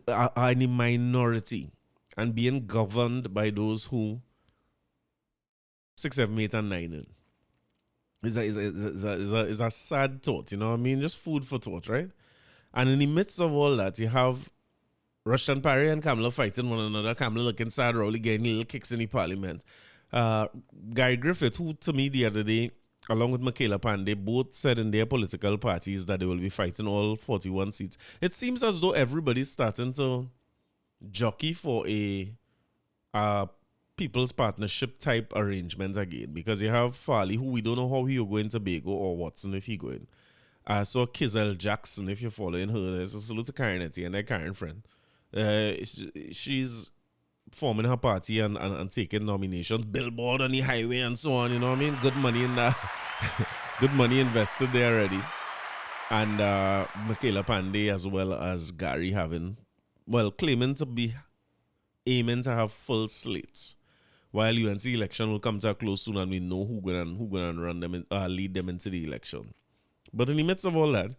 are in the minority and being governed by those who 6, 7, 8, and 9 is a sad thought, you know what I mean? Just food for thought, right? And in the midst of all that, you have Russian Parry and Kamala fighting one another. Kamala looking sad, Rowley getting little kicks in the parliament. Gary Griffith, who to me the other day, along with Michaela Pandey, both said in their political parties that they will be fighting all 41 seats. It seems as though everybody's starting to jockey for a people's partnership type arrangement again, because you have Farley, who we don't know how he'll go in Tobago, or Watson if he going. I saw Kizel Jackson, if you're following her. There's a salute to Karen Etty and their Karen friend. She's forming her party and taking nominations, billboard on the highway and so on, you know what I mean? Good money in that. Good money invested there already. And Michaela Pandey as well as Gary claiming to be aiming to have full slates. While UNC election will come to a close soon and we know who gonna run them lead them into the election. But in the midst of all that,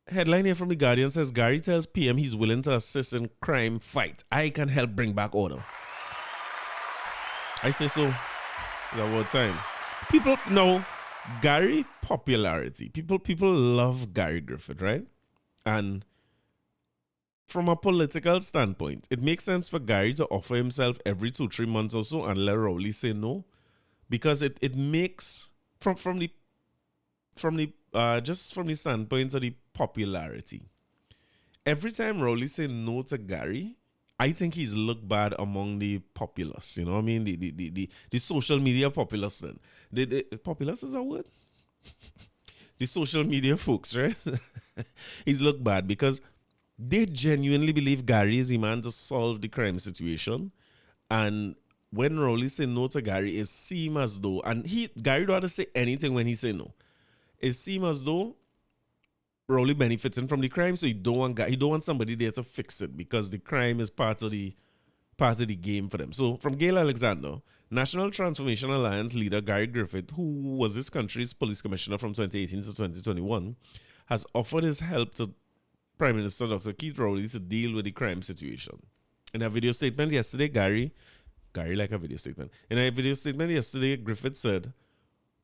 headline here from The Guardian says, Gary tells PM he's willing to assist in crime fight. I can help bring back order. I say so. It's about time. People know Gary popularity. People love Gary Griffith, right? And from a political standpoint, it makes sense for Gary to offer himself every 2-3 months or so and let Rowley say no. Because it makes from the standpoint of the popularity. Every time Rowley say no to Gary, I think he's looked bad among the populace. You know what I mean? The social media populace. The populace is a word? The social media folks, right? He's looked bad because they genuinely believe Gary is the man to solve the crime situation. And when Rowley say no to Gary, it seems as though, and Gary don't have to say anything when he say no. It seems as though Rowley benefiting from the crime, so he don't want somebody there to fix it because the crime is part of the game for them. So from Gail Alexander, National Transformation Alliance leader Gary Griffith, who was this country's police commissioner from 2018 to 2021, has offered his help to Prime Minister Dr. Keith Rowley to deal with the crime situation. In a video statement yesterday, Gary like a video statement. In a video statement yesterday, Griffith said,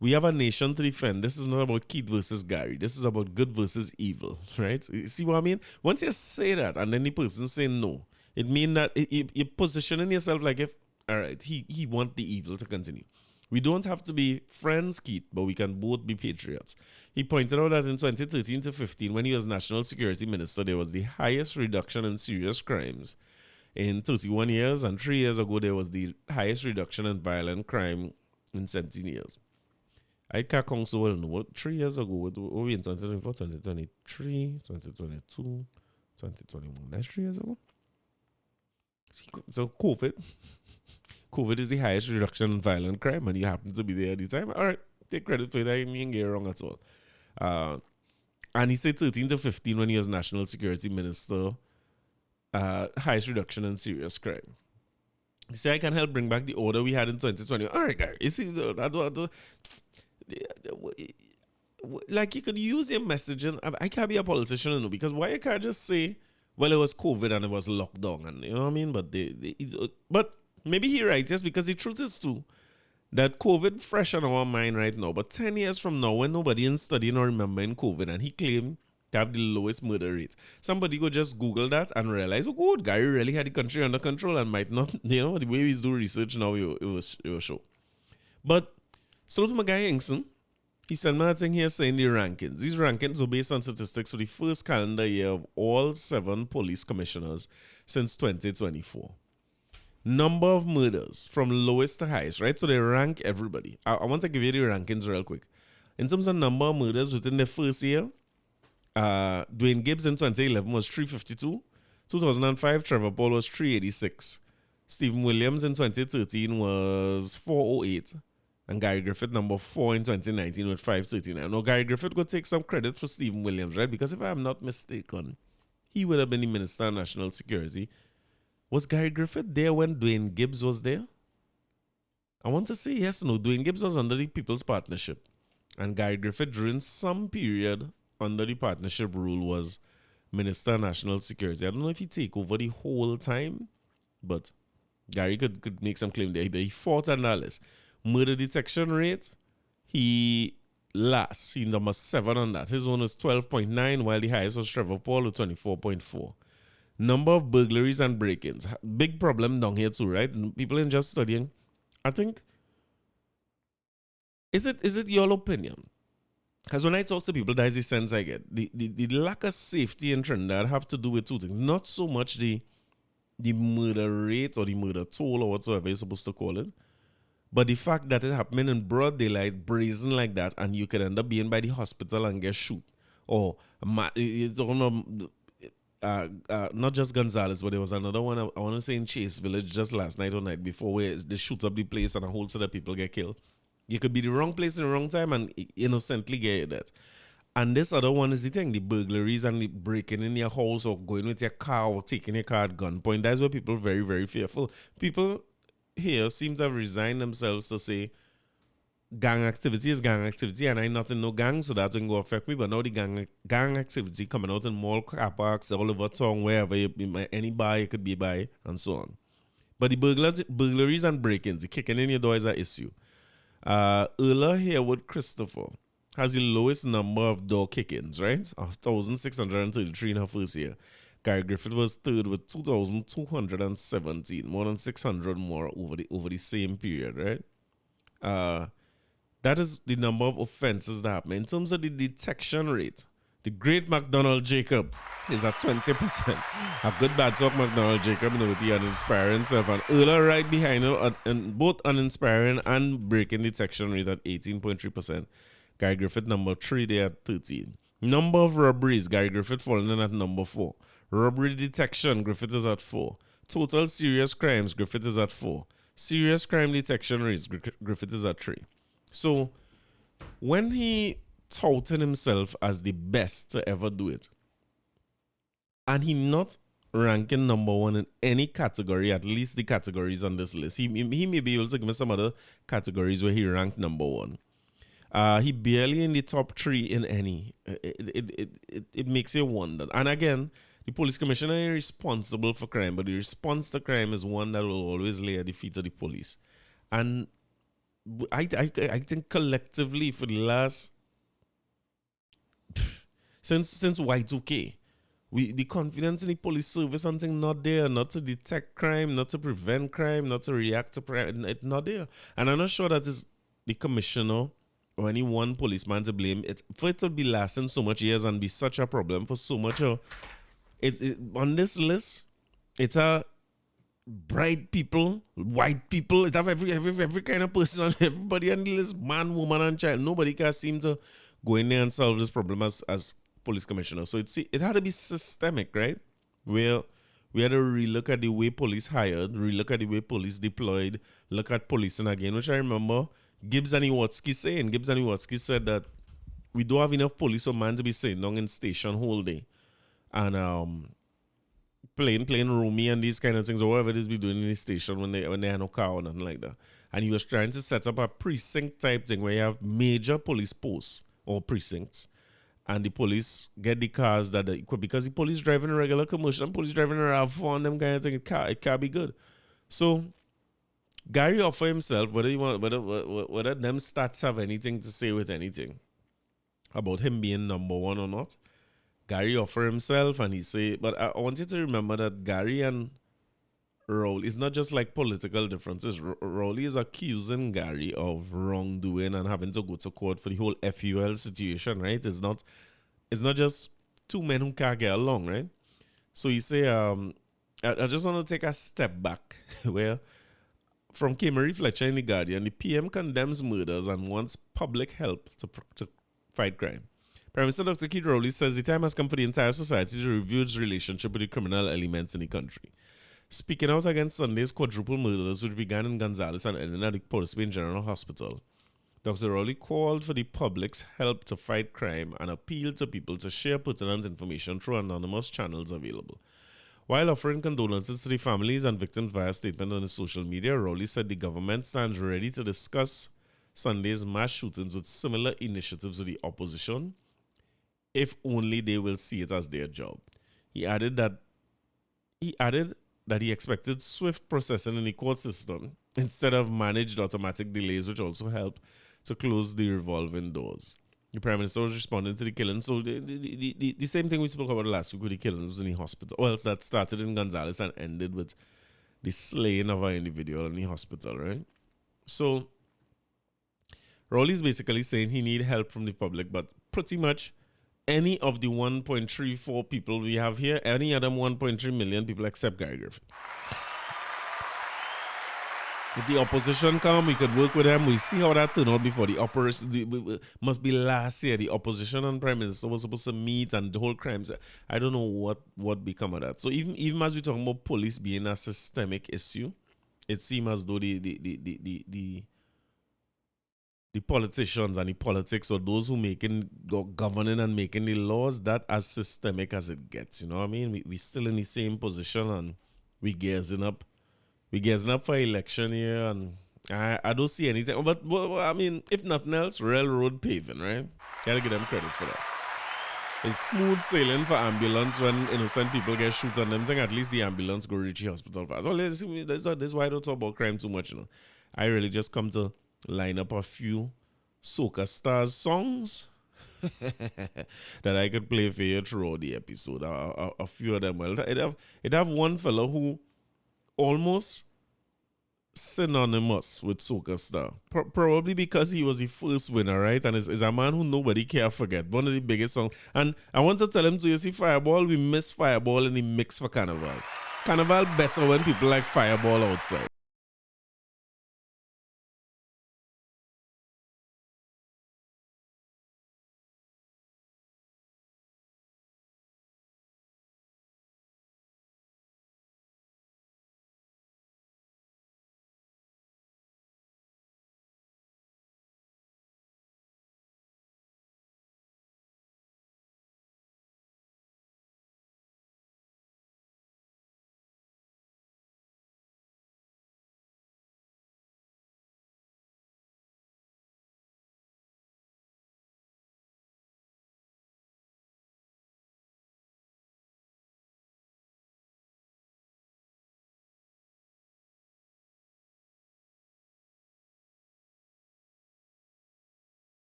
"We have a nation to defend. This is not about Keith versus Gary. This is about good versus evil," right? You see what I mean? Once you say that and then the person say no, it means that you're positioning yourself like if, all right, he want the evil to continue. We don't have to be friends, Keith, but we can both be patriots. He pointed out that in 2013 to 15, when he was National Security Minister, there was the highest reduction in serious crimes in 31 years, and 3 years ago, there was the highest reduction in violent crime in 17 years. I can't count so well. No, 3 years ago, what were we in 2024, 2023, 2022, 2021? That's 3 years ago. So COVID is the highest reduction in violent crime, and you happen to be there at the time. All right, take credit for that. I didn't get it wrong at all. And he said 13 to 15 when he was National Security Minister, highest reduction in serious crime. He said, "I can help bring back the order we had in 2020. All right, Gary. You see, like you could use your messaging. I can't be a politician, no, because why you can't just say, well, it was COVID and it was lockdown, and you know what I mean? But maybe he writes, yes, because the truth is too that COVID fresh on our mind right now. But 10 years from now, when nobody in studying or remembering COVID, and he claimed to have the lowest murder rate, somebody could just Google that and realize, oh, good, Gary really had the country under control and might not, you know, the way we do research now, it was show. But so to my guy Engson, he sent me a thing here saying the rankings. These rankings are based on statistics for the first calendar year of all 7 police commissioners since 2024. Number of murders from lowest to highest, right? So they rank everybody. I want to give you the rankings real quick. In terms of number of murders within the first year, Dwayne Gibbs in 2011 was 352. 2005, Trevor Paul was 386. Stephen Williams in 2013 was 408. And Gary Griffith, number 4 in 2019 with 539. Now, Gary Griffith could take some credit for Stephen Williams, right? Because if I'm not mistaken, he would have been the Minister of National Security. Was Gary Griffith there when Dwayne Gibbs was there? I want to say yes or no. Dwayne Gibbs was under the People's Partnership. And Gary Griffith, during some period under the partnership rule, was Minister of National Security. I don't know if he take over the whole time, but Gary could make some claim there. He fought on that list. Murder detection rate, he number 7 on that. His one was 12.9, while the highest was Trevor Paul with 24.4. Number of burglaries and break-ins. Big problem down here too, right? People in just studying. I think, is it your opinion? Because when I talk to people, that's the sense I get. The lack of safety in Trinidad have to do with two things. Not so much the murder rate or the murder toll or whatsoever you're supposed to call it, but the fact that it happening in broad daylight, brazen like that, and you could end up being by the hospital and get shot. Or it's not just Gonzales, but there was another one, I want to say in Chase Village just last night or night before, where they shoot up the place and a whole set of people get killed. You could be the wrong place in the wrong time and innocently get that. And this other one is the thing, the burglaries and the breaking in your house or going with your car or taking your car at gunpoint. That's where people are very, very fearful. People here seem to have resigned themselves to say gang activity is gang activity and I'm not in no gang, so that won't go affect me. But now the gang activity coming out in mall car parks all over town, wherever any bar you could be by, and so on. But the burglaries and break-ins, the kicking in your door is an issue. Earlier here with Christopher has the lowest number of door kick-ins, right? 1,633 in her first year. Gary Griffith was third with 2,217, more than 600 more over the same period, right? That is the number of offenses that happen. In terms of the detection rate, the great McDonald Jacob is at 20%. A good bad talk, McDonald Jacob, you know, with the uninspiring self. And earlier right behind her, and both uninspiring and breaking detection rate at 18.3%. Gary Griffith number 3 there at 13. Number of robberies, Gary Griffith falling in at number 4. Robbery detection, Griffith is at 4. Total serious crimes, Griffith is at 4. Serious crime detection rates, Griffith is at 3. So when he touted himself as the best to ever do it, and he not ranking number 1 in any category, at least the categories on this list. He may be able to give me some other categories where he ranked number 1. He barely in the top 3 in any. It makes you wonder. And again, the police commissioner is responsible for crime, but the response to crime is one that will always lay at the feet of the police. And I think collectively for the last since Y2K, the confidence in the police service and thing not there, not to detect crime, not to prevent crime, not to react to crime, it's not there. And I'm not sure that is the commissioner or any one policeman to blame. It's for it to be lasting so much years and be such a problem for so much. On this list, it's a bright people, white people. It have every kind of person, everybody on the list, man, woman, and child. Nobody can seem to go in there and solve this problem as police commissioner. So it had to be systemic, right? Where we had to relook at the way police hired, relook at the way police deployed, look at policing again, which I remember Gibbs and Iwatsky saying. Gibbs and Iwatsky said that we don't have enough police for man to be sitting down in station whole day and playing roomie and these kind of things, or whatever it is be doing in the station when they have no car or nothing like that. And he was trying to set up a precinct type thing where you have major police posts or precincts, and the police get the cars that they equip, because the police driving a regular commercial and police driving a RAV4 and them kind of thing, it can't be good. So Gary offer himself, whether them stats have anything to say with anything about him being number 1 or not, Gary offer himself and he say, but I want you to remember that Gary and Rowley is not just like political differences. Rowley is accusing Gary of wrongdoing and having to go to court for the whole FUL situation, right? It's not just two men who can't get along, right? So he say, I just want to take a step back where from K. Marie Fletcher in The Guardian, the PM condemns murders and wants public help to fight crime. Prime Minister Dr. Keith Rowley says the time has come for the entire society to review its relationship with the criminal elements in the country. Speaking out against Sunday's quadruple murders, which began in Gonzales and ended at the Port of Spain General Hospital, Dr. Rowley called for the public's help to fight crime and appealed to people to share pertinent information through anonymous channels available. While offering condolences to the families and victims via statement on his social media, Rowley said the government stands ready to discuss Sunday's mass shootings with similar initiatives with the opposition, if only they will see it as their job. He added that he expected swift processing in the court system instead of managed automatic delays, which also helped to close the revolving doors. The Prime Minister was responding to the killing. So the same thing we spoke about last week with the killings was in the hospital. Well, that started in Gonzales and ended with the slaying of an individual in the hospital, right? So Rowley's basically saying he need help from the public, but pretty much any of the 1.34 people we have here, any of them 1.3 million people except Gary Griffith. If the opposition come, we could work with them. We see how that turned out before the operation. Must be last year. The opposition and Prime Minister was supposed to meet and the whole crimes. I don't know what become of that. So even as we talking about police being a systemic issue, it seems as though the politicians and the politics, or those who governing and making the laws, that as systemic as it gets. You know what I mean? We still in the same position and we gearing up. We gearing up for election here, and I don't see anything. But I mean, if nothing else, railroad paving, right? Gotta give them credit for that. It's smooth sailing for ambulance when innocent people get shot and them thing. At least the ambulance go reach the hospital fast. Well, this is why I don't talk about crime too much, you know. I really just come to line up a few Soca Stars songs that I could play for you throughout the episode. A few of them. Well, it have one fellow who almost synonymous with Soca Star. Probably because he was the first winner, right? And is a man who nobody can forget. One of the biggest songs. And I want to tell him to, you see, Fireball, we miss Fireball in the mix for Carnival. Carnival better when people like Fireball outside.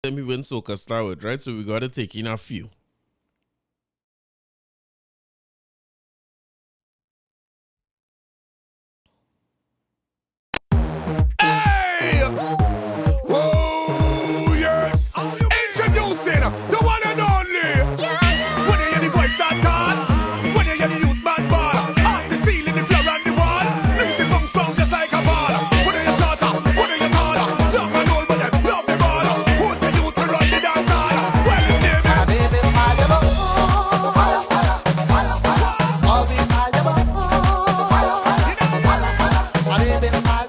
Then we win Soca Star with, right? So we got to take in a few. Hey! Oh, yes! Introducing the one and only! When you hear the voice that call, when you hear the youth man ball, off the ceiling, the floor and the wall, music from sound just like a ball. What are your thoughts? What are your thoughts? Young and old, but them love the ball. Who's the youth to run the dance hall? Well, his name is... Baby, fire, fire, fire, fire, fire. All these fire, fire, fire, baby, fire.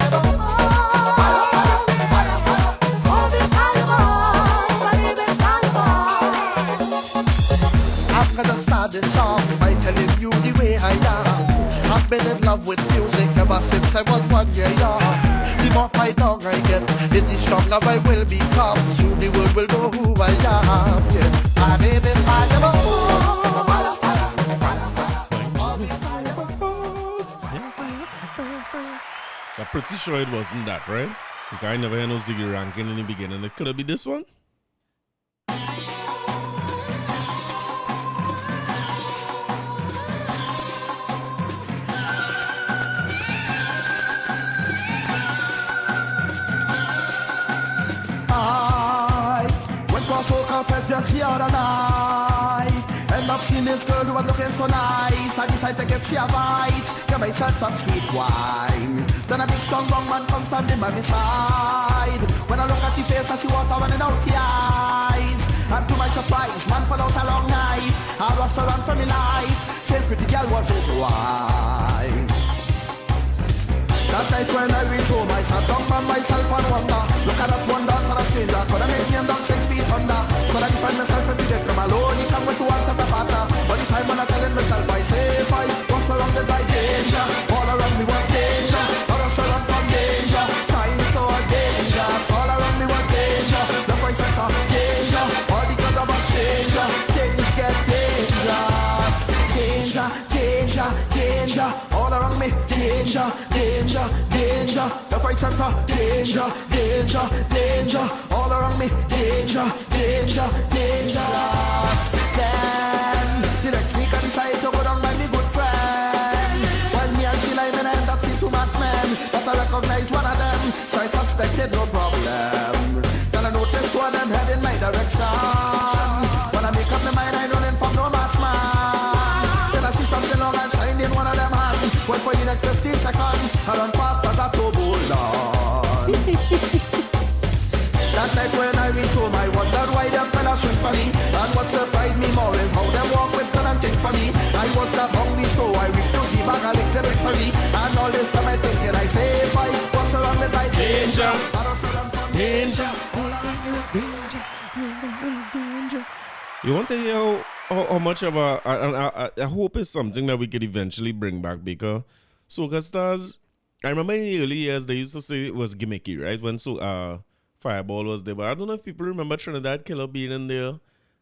This song by telling you the way I am. I've been in love with music ever since I was 1 year young. The more fight dog I get, the stronger I will become. Soon the world will know who I am. Yeah, my baby I'm pretty sure it wasn't that, right? Because I never heard no Ziggy ranking in the beginning. It could have been this one. Just the other night, end up seeing this girl who was looking so nice. I decided to give she a bite, get myself some sweet wine. Then a big strong young man comes standing by my side. When I look at the face, I see water running out the eyes. And to my surprise, man pull out a long knife. I rush around for my life. Same pretty girl was his wife. That night when I reach home, I sat down by myself and wonder. Look at that one dance on a stranger. Could I make him down 6 feet under? Could I define myself if he did come alone? He come with 2 hands at the partner. But the time when I telling myself I say if I was surrounded by danger, all around me was danger. All of surround from danger. Time so dangerous. All around me was danger. The voice I thought danger. All because of a stranger. Things get dangerous. Danger, danger, danger. All around me, danger, danger, danger. The fight center, danger, danger, danger. All around me, danger, danger, dangerous. Then the next week I decide to go down by me good friend. While me and Sheila and I end up seeing 2 men, but I recognize one of them, so I suspected no problem. Then I noticed 2 of them head in my direction. When I make up my mind, I don't inform no mass man. Something long and shine in one of them hands. Wait for the next 15 seconds. I run fast as a turbo lawn. That night when I reach home, I wondered why them fellas swing for me. And what surprised me more is how them walk with gun and think for me. I was that hungry, so I refused the bag and exhibit for me. And all this time I thinking, I say if I was surrounded by danger, danger, danger. You want to hear how much of I hope it's something that we could eventually bring back, because Soca Stars, I remember in the early years they used to say it was gimmicky, right? When Fireball was there, but I don't know if people remember Trinidad Killer being in there.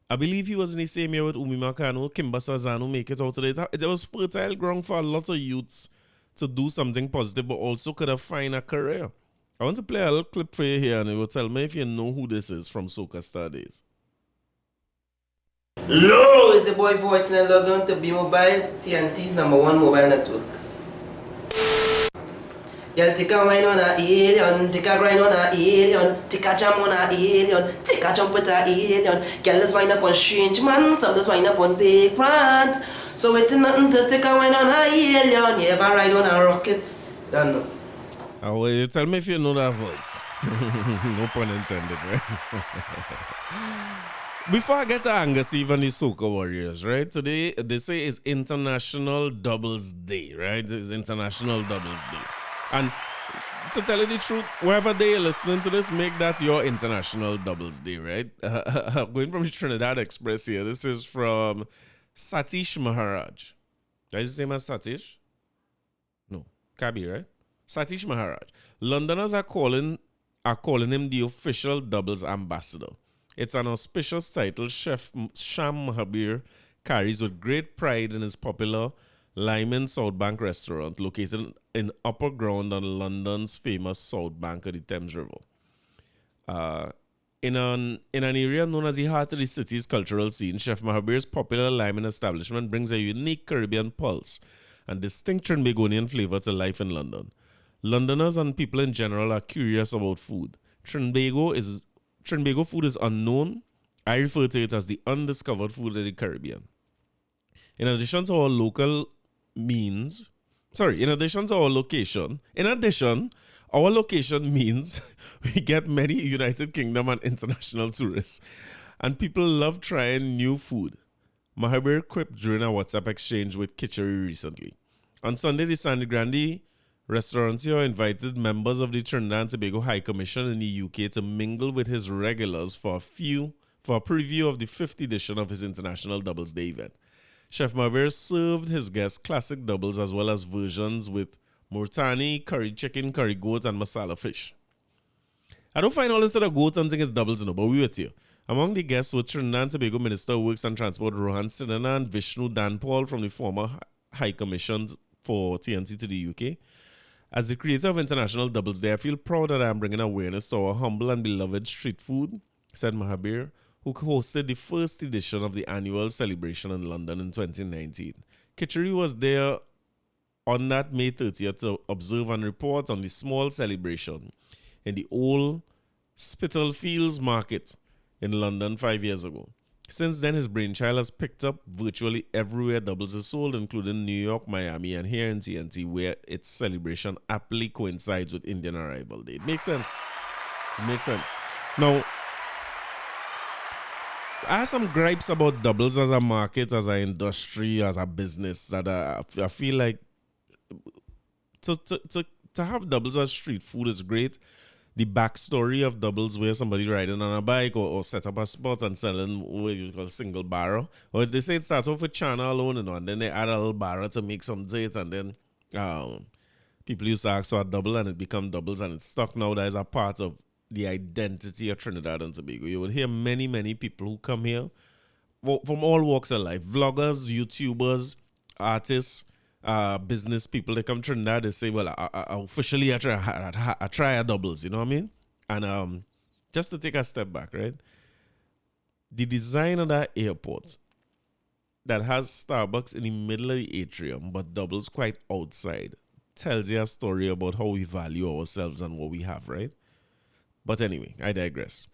I believe he was in the same year with Umi Makano, Kimba Sazano make it out today. There was fertile ground for a lot of youths to do something positive, but also could have find a career. I want to play a little clip for you here, and it will tell me if you know who this is from Soca Star days. Yo, it's your boy Voice and log on to Be Mobile, TNT's #1 mobile network. Y'all take a wine on a alien, take a grind on a alien, take a jam on a alien, take a jump with a alien. Y'all just wind up on strange man, some just wind up on BakeryTreatz. So it's nothing to take a wine on a alien, you ever ride on a rocket? Don't know. Oh, well, you tell me if you know that voice. No pun intended, right? Before I get to Angus, even the Soca Warriors, right? Today, they say it's International Doubles Day, right? It's International Doubles Day. And to tell you the truth, wherever they are listening to this, make that your International Doubles Day, right? Going from the Trinidad Express here, this is from Satish Maharaj. Did I just say my Satish? No, Kabi, right? Satish Maharaj. Londoners are calling him the official doubles ambassador. It's an auspicious title Chef Sham Mahabir carries with great pride in his popular Lyman South Bank restaurant located in upper ground on London's famous South Bank of the Thames River. In an area known as the heart of the city's cultural scene, Chef Mahabir's popular Lyman establishment brings a unique Caribbean pulse and distinct Trinbagonian flavor to life in London. Londoners and people in general are curious about food. Trinbago food is unknown. I refer to it as the undiscovered food of the Caribbean. In addition, our location, means we get many United Kingdom and international tourists, and people love trying new food. Mahabir quipped during a WhatsApp exchange with Kitchery recently. On Sunday, the Sandy Grande restaurateur invited members of the Trinidad and Tobago High Commission in the UK to mingle with his regulars for a preview of the 5th edition of his International Doubles Day event. Chef Mahabir served his guests classic doubles as well as versions with Murtani, curry chicken, curry goat, and masala fish. I don't find all this other goats and things doubles, but we wait here. Among the guests were Trinidad and Tobago Minister of Works and Transport Rohan Sinana and Vishnu Danpal from the former High Commission for TNT to the UK. As the creator of International Doubles Day, I feel proud that I am bringing awareness to our humble and beloved street food, said Mahabir, who hosted the 1st edition of the annual celebration in London in 2019. Kitchery was there on that May 30th to observe and report on the small celebration in the old Spitalfields Market in London 5 years ago. Since then, his brainchild has picked up virtually everywhere doubles is sold, including New York, Miami, and here in TNT, where its celebration aptly coincides with Indian Arrival Day. It makes sense. It makes sense. Now, I have some gripes about doubles as a market, as an industry, as a business, that I feel like to have doubles as street food is great. The backstory of doubles, where somebody riding on a bike or set up a spot and selling what you call single barrel. Or they say it starts off with chana alone, and then they add a little barrel to make some to it, and then people used to ask for a double and it become doubles, and it's stuck now. That is a part of the identity of Trinidad and Tobago. You will hear many, many people who come here from all walks of life. Vloggers, YouTubers, artists, business people. They come to Trinidad, they say, well, I officially I try a doubles, you know what I mean? And just to take a step back, right? The design of that airport that has Starbucks in the middle of the atrium, but doubles quite outside, tells you a story about how we value ourselves and what we have, right? But anyway, I digress.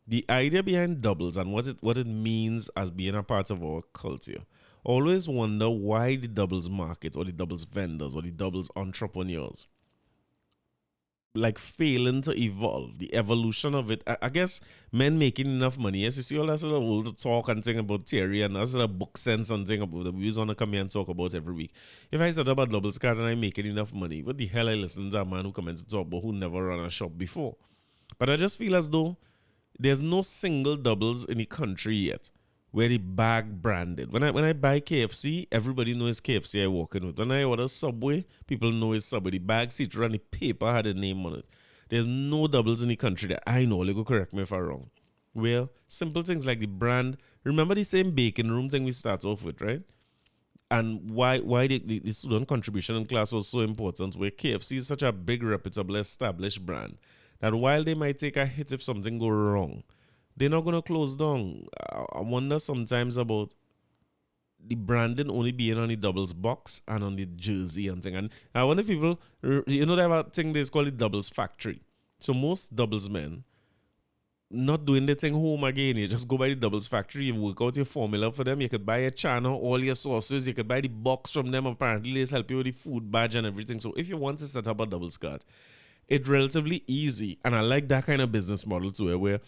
The idea behind doubles and what it means as being a part of our culture. Always wonder why the doubles market or the doubles vendors or the doubles entrepreneurs like failing to evolve, the evolution of it. I guess men making enough money. Yes, you see all that sort of old talk and thing about theory and that sort of book sense and thing about that we used to come here and talk about every week. If I set up a doubles cart and I'm making enough money, what the hell I listen to a man who comes to talk about who never run a shop before? But I just feel as though there's no single doubles in the country yet where the bag branded. When I buy KFC, everybody knows KFC I walk in with. When I order Subway, people know it's Subway. The bag, see-through, and the paper had a name on it. There's no doubles in the country that I know. They go correct me if I'm wrong. Well, simple things like the brand. Remember the same baking room thing we start off with, right? And why the student contribution in class was so important, where KFC is such a big, reputable, established brand that while they might take a hit if something go wrong, they're not going to close down. I wonder sometimes about the branding only being on the doubles box and on the jersey and thing. And I wonder if people, they have a thing they call it doubles factory. So most doubles men not doing the thing home again. You just go by the doubles factory, you work out your formula for them. You could buy a channel, all your sauces. You could buy the box from them. Apparently, they help you with the food badge and everything. So if you want to set up a doubles cart, it's relatively easy. And I like that kind of business model too, where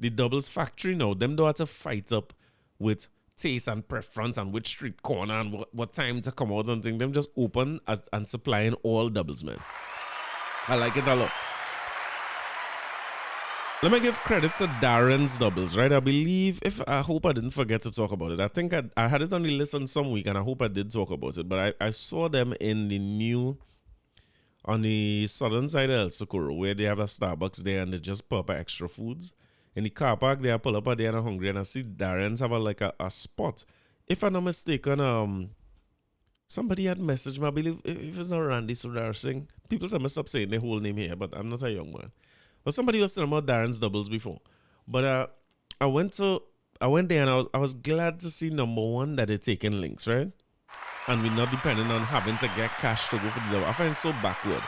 the doubles factory now, them don't have to fight up with taste and preference and which street corner and what time to come out and thing. Them just open and supplying all doubles, man. I like it a lot. Let me give credit to Darren's doubles, right? I hope I didn't forget to talk about it. I think I had it on the list on some week and I hope I did talk about it. But I saw them in the new, on the southern side of El Socorro, where they have a Starbucks there and they just put up extra foods. In the car park, they pull up a day and I'm hungry and I see Darren's have a spot. If I'm not mistaken, somebody had messaged me, I believe, if it's not Randy Sudar Singh. People tell me stop saying their whole name here, but I'm not a young man. But somebody was telling about Darren's doubles before. But I went there and I was glad to see number one that they're taking links, right? And we're not depending on having to get cash to go for the double. I find it so backward.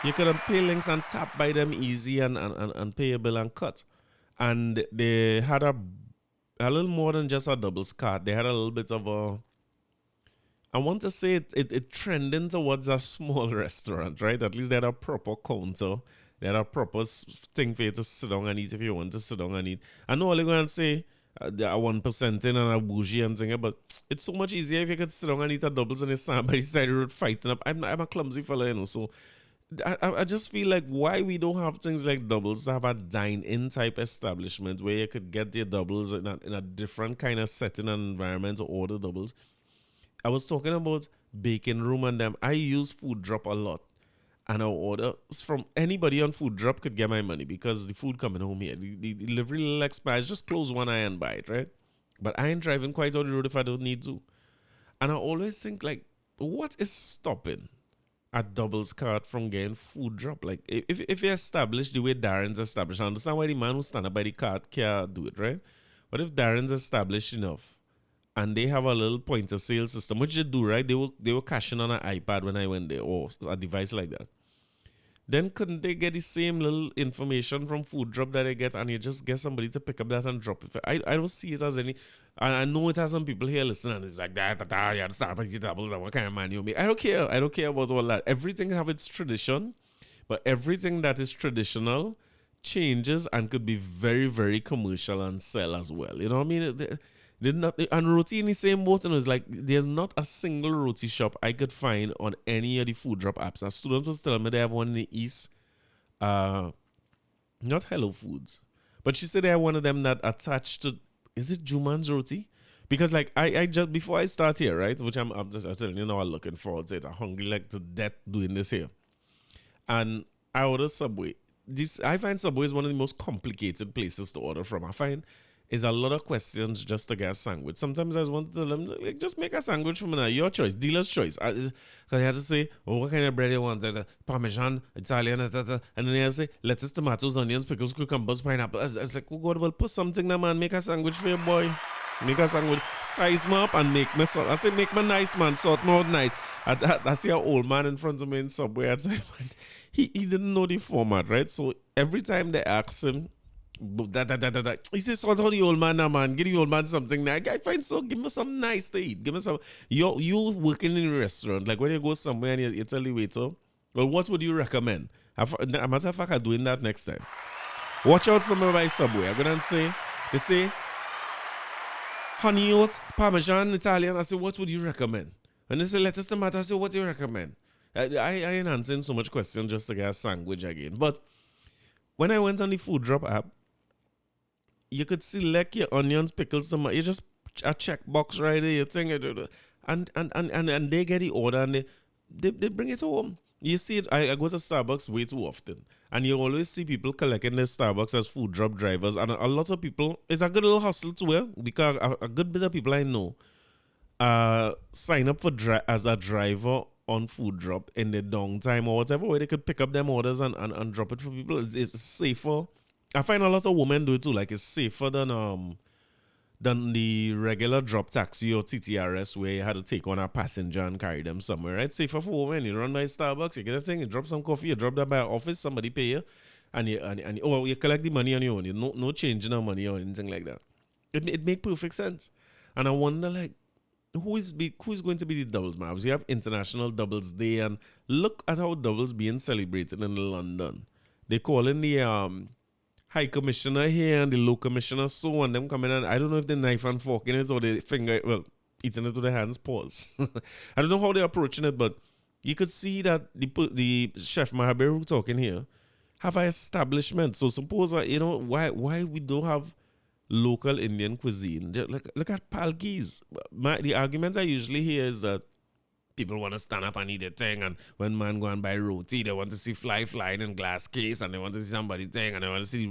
You could pay links and tap by them easy and pay a bill and cut. And they had a little more than just a doubles cart. They had a little bit of a, I want to say it trending towards a small restaurant, right? At least they had a proper counter. They had a proper thing for you to sit down and eat if you want to sit down and eat. I know all you're going to say, there are 1% in and a bougie and thing, but it's so much easier if you could sit down and eat a doubles and you stand by the side of the road fighting up. I'm a clumsy fella, you know, so I just feel like why we don't have things like doubles to have a dine-in type establishment where you could get your doubles in a different kind of setting and environment to order doubles. I was talking about Baking Room and them. I use Food Drop a lot. And I order from anybody on Food Drop could get my money because the food coming home here. The delivery little expires, just close one eye and buy it, right? But I ain't driving quite out the road if I don't need to. And I always think, like, what is stopping a doubles cart from getting Food Drop? Like, if you establish the way Darren's established, I understand why the man who stand up by the cart can't do it, right? But if Darren's established enough and they have a little point of sale system, which they do, right? They were cashing on an iPad when I went there, or a device like that. Then couldn't they get the same little information from Food Drop that they get, and you just get somebody to pick up that and drop it? I don't see it as any. And I know it has some people here listening, and it's like that. You have to start with the doubles and what kind of man you make. I don't care. I don't care about all that. Everything have its tradition, but everything that is traditional changes and could be very, very commercial and sell as well. You know what I mean? And roti in the same boat, and it's like there's not a single roti shop I could find on any of the Food Drop apps. A student was telling me they have one in the East, not Hello Foods, but she said they have one of them that attached to, is it Juman's Roti? Because like I just, before I start here, right, which I'm telling you now, I'm looking forward to it. I'm hungry like to death doing this here, and I order Subway. I find Subway is one of the most complicated places to order from. I find is a lot of questions just to get a sandwich. Sometimes I just want to tell them, like, just make a sandwich from now. Your choice, dealer's choice. Because they have to say, oh, what kind of bread you want? Parmesan, Italian, and then they have to say, lettuce, tomatoes, onions, pickles, cucumbers, pineapple. It's like, oh God, well, put something there, man. Make a sandwich for your boy. Make a sandwich. Size me up and make me salt. I say, make me nice, man. Sort me out nice. I see an old man in front of me in Subway at time. He didn't know the format, right? So every time they ask him, he says, sort out the old man now, man. Give the old man something. I find so, give me some nice to eat. Give me some. You working in a restaurant, like when you go somewhere and you tell the waiter, well, what would you recommend? As a matter of fact, I'm doing that next time. Watch out for me by Subway. I'm going to say, they say, honey oat, Parmesan, Italian. I say, what would you recommend? And they say, lettuce, tomato. I say, what do you recommend? I ain't answering so much questions just to get a sandwich again. But when I went on the Food Drop app, you could select your onions, pickles, tomato. You just a checkbox right there. You think and they get the order and they bring it home. You see it. I go to Starbucks way too often, and you always see people collecting their Starbucks as Food Drop drivers, and a lot of people. It's a good little hustle too, because a good bit of people I know sign up for as a driver on Food Drop in the downtime or whatever, where they could pick up them orders and drop it for people. It's safer. I find a lot of women do it too. Like, it's safer than the regular drop taxi or TTRS where you had to take on a passenger and carry them somewhere, right? Safer for women. You run by Starbucks, you get a thing, you drop some coffee, you drop that by office, somebody pay you, and you collect the money on your own. You no change in money or anything like that. It make perfect sense. And I wonder, like, who is going to be the doubles man? You have International Doubles Day, and look at how doubles being celebrated in London. They call in the High Commissioner here and the Low Commissioner so and them coming in. I don't know if they knife and fork in it or they finger, well, eating it with their hands, pause. I don't know how they're approaching it, but you could see that the Chef Mahaberu talking here have an establishment. So suppose, why we don't have local Indian cuisine? Look at palkis. The argument I usually hear is that people want to stand up and eat a thing, and when man go and buy roti, they want to see flying in glass case, and they want to see somebody thing, and they want to see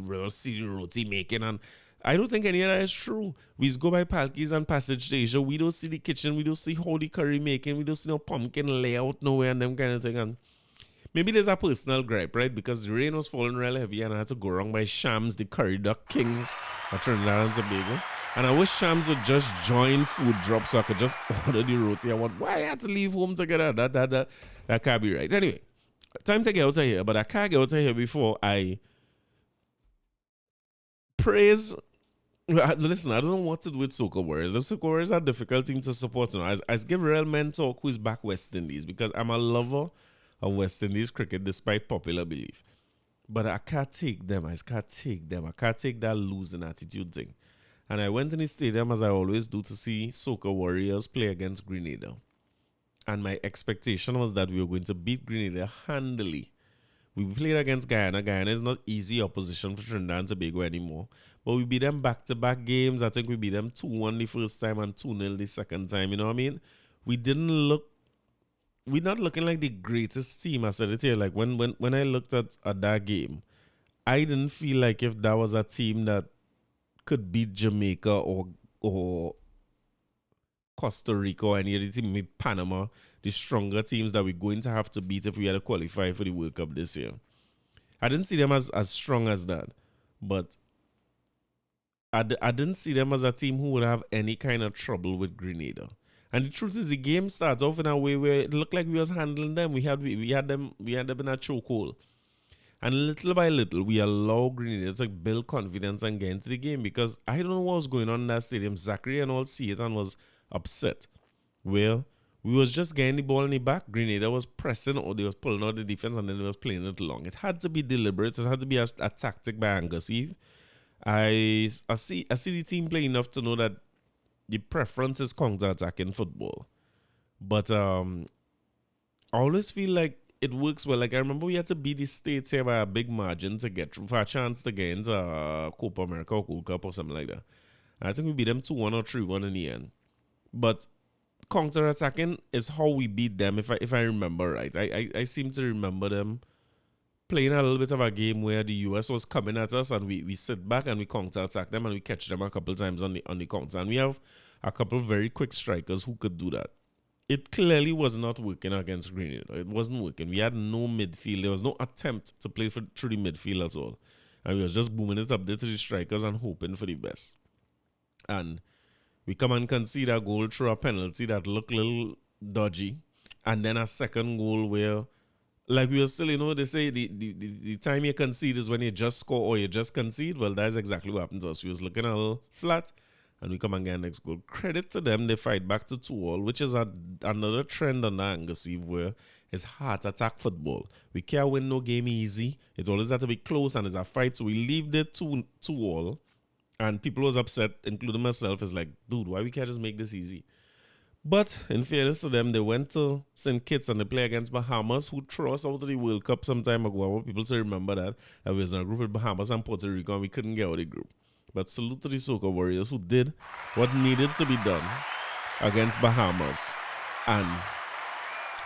the roti making. And I don't think any of that is true. We just go by palkis and Passage to Asia. We don't see the kitchen. We don't see how the curry making. We don't see no pumpkin layout nowhere and them kind of thing. And maybe there's a personal gripe, right? Because the rain was falling real heavy and I had to go wrong by Shams, the curry duck kings at Trinidad and Tobago. And I wish Shams would just join food drop so I could just order the roti. I want, why I had to leave home together? That can't be right. Anyway, time to get out of here, but I can't get out of here before I praise. Listen, I don't know what to do with Soca Warriors. The Soca Warriors are a difficult team to support. I give real men talk who's back West Indies because I'm a lover of West Indies cricket despite popular belief. But I can't take them. I can't take that losing attitude thing. And I went in the stadium, as I always do, to see Soca Warriors play against Grenada. And my expectation was that we were going to beat Grenada handily. We played against Guyana. Guyana is not easy opposition for Trinidad and Tobago anymore. But we beat them back-to-back games. I think we beat them 2-1 the first time and 2-0 the second time. You know what I mean? We're not looking like the greatest team. I said it here. Like when I looked at that game, I didn't feel like if that was a team that could beat Jamaica or Costa Rica or any other team, maybe Panama, the stronger teams that we're going to have to beat if we had to qualify for the World Cup this year. I didn't see them as strong as that, but I didn't see them as a team who would have any kind of trouble with Grenada. And the truth is, the game starts off in a way where it looked like we was handling them. We had them in a chokehold. And little by little, we allow Grenada to build confidence and get into the game because I don't know what was going on in that stadium. Zachary and all see it and was upset. Well, we was just getting the ball in the back. Grenada was pressing or they was pulling out the defense and then they was playing it long. It had to be deliberate. It had to be a tactic by Angus Eve. I see the team play enough to know that the preference is counter-attack in football. But I always feel like it works well. Like I remember we had to beat the States here by a big margin to get for a chance to get into Copa America or World Cup or something like that. And I think we beat them 2-1 or 3-1 in the end. But counter-attacking is how we beat them, if I remember right. I seem to remember them playing a little bit of a game where the US was coming at us and we sit back and we counter-attack them and we catch them a couple times on the counter. And we have a couple of very quick strikers who could do that. It clearly was not working against Grenada. It wasn't working. We had no midfield. There was no attempt to play through the midfield at all. And we was just booming it up there to the strikers and hoping for the best. And we come and concede a goal through a penalty that looked a little dodgy. And then a second goal where, like we were still, they say the time you concede is when you just score or you just concede. Well, that's exactly what happened to us. We was looking a little flat. And we come and get next goal. Credit to them, they fight back to 2-2, which is another trend on the Angus Eve where it's heart attack football. We can't win no game easy. It always has to be close and it's a fight. So we leave the 2-2, and people was upset, including myself. It's like, dude, why we can't just make this easy? But in fairness to them, they went to St. Kitts and they play against Bahamas, who threw us out of the World Cup some time ago. I want people to remember that we was in a group with Bahamas and Puerto Rico and we couldn't get out of the group. But salute to the Soca Warriors who did what needed to be done against Bahamas and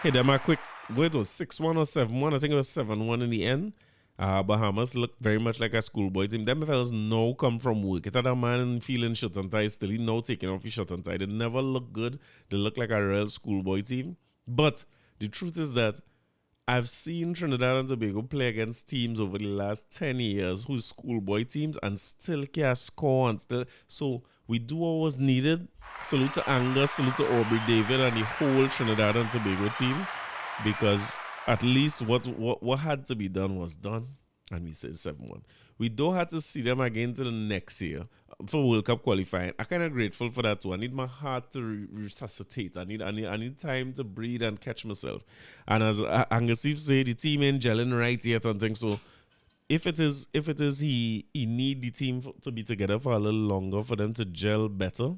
hit them a quick, it was 6-1 or 7-1. I think it was 7-1 in the end. Bahamas looked very much like a schoolboy team. Them fellas now come from work. It had a man feeling shut and tie, still he now taking off his shut and tie. They never look good. They look like a real schoolboy team. But the truth is that I've seen Trinidad and Tobago play against teams over the last 10 years who's schoolboy teams and still can't score. So we do what was needed. Salute to Angus, salute to Aubrey David and the whole Trinidad and Tobago team, because at least what had to be done was done. And we said 7-1. We don't have to see them again till the next year for World Cup qualifying. I'm kind of grateful for that too. I need my heart to resuscitate. I need time to breathe and catch myself. And as Angus Eve said, the team ain't gelling right yet and things. So if it is he need the team to be together for a little longer for them to gel better,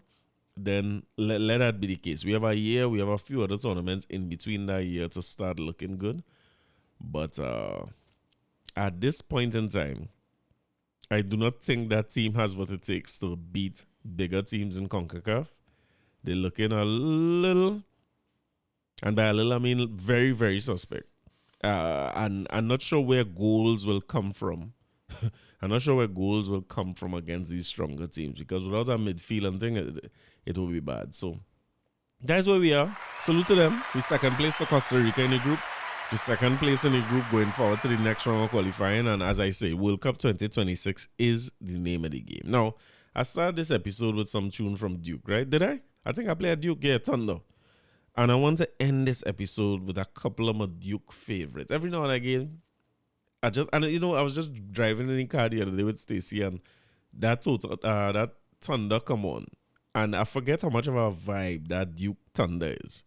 then let that be the case. We have a year. We have a few other tournaments in between that year to start looking good. But at this point in time, I do not think that team has what it takes to beat bigger teams in CONCACAF. They're looking a little, and by a little I mean very, very suspect. And I'm not sure where goals will come from. I'm not sure where goals will come from against these stronger teams, because without a midfield and thing, it will be bad. So that's where we are. Salute to them. We second place to Costa Rica in the group. the second place in the group going forward to the next round of qualifying. And as I say, World Cup 2026 is the name of the game. Now, I started this episode with some tune from Duke, right? Did I? I think I played Duke, yeah, Thunder. And I want to end this episode with a couple of my Duke favorites. Every now and again, I was just driving in the car the other day with Stacy, and that Thunder come on. And I forget how much of a vibe that Duke Thunder is.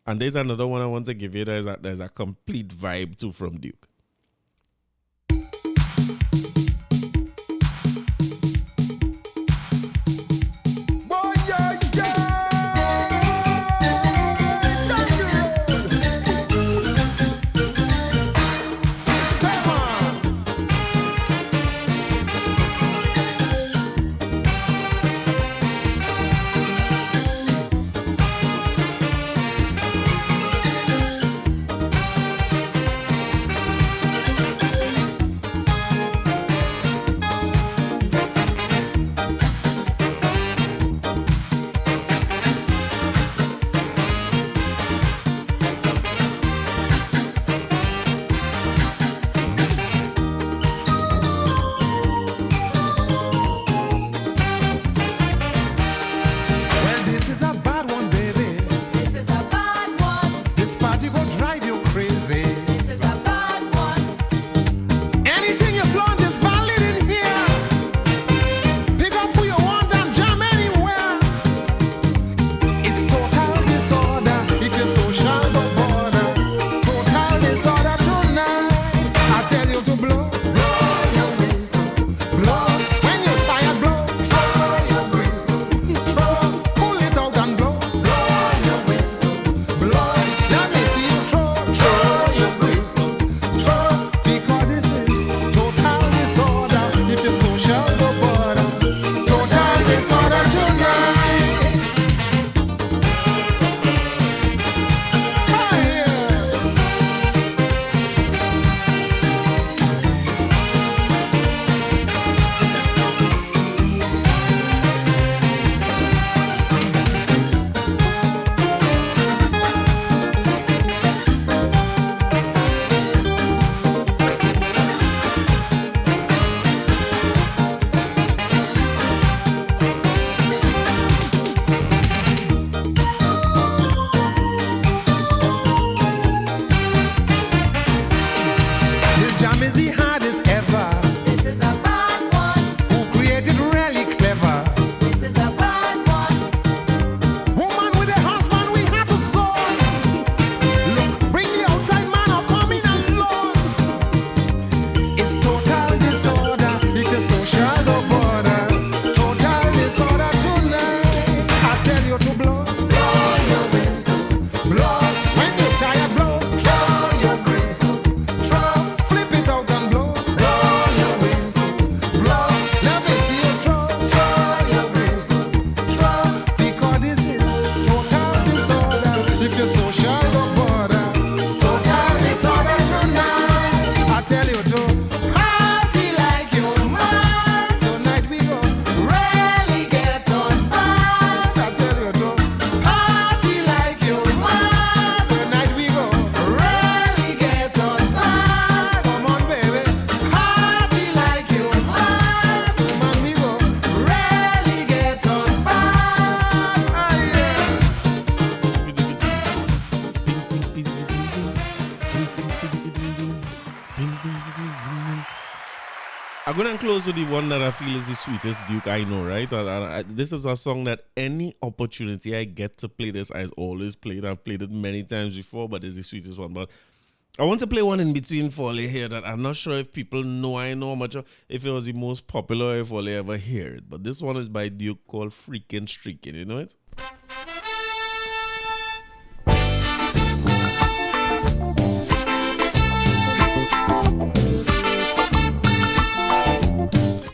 And there's another one I want to give you. There's a complete vibe too from Duke. I'm going to close with the one that I feel is the sweetest Duke I know, right? This is a song that any opportunity I get to play this, I always play it. I've played it many times before, but it's the sweetest one. But I want to play one in between for Ole here that I'm not sure if people know. I know much of if it was the most popular, if Ole ever hear it. But this one is by Duke called Freakin' Streakin'. You know it?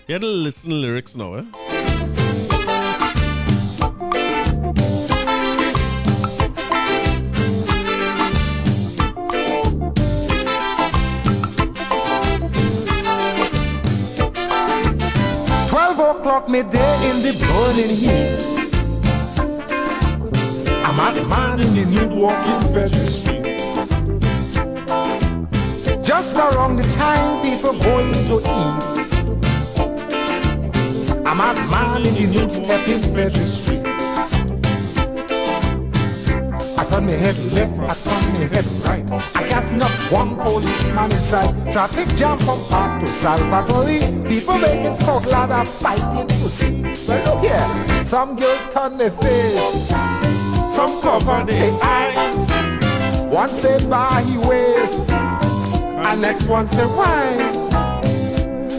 You had to listen to lyrics now, eh? O'clock midday in the burning heat. I'm at mine in the new walking Federal Street. Just around the time people going to eat, I'm a man in the nude stepping Frederick Street. I turn my head left, I turn my head right. I can't see not one policeman inside. Traffic jam from Park to Salvatore. People making smoke ladder fighting to see. Well, look here, some girls turn their face, some cover their eyes. One say bar he waist, and next one say wine.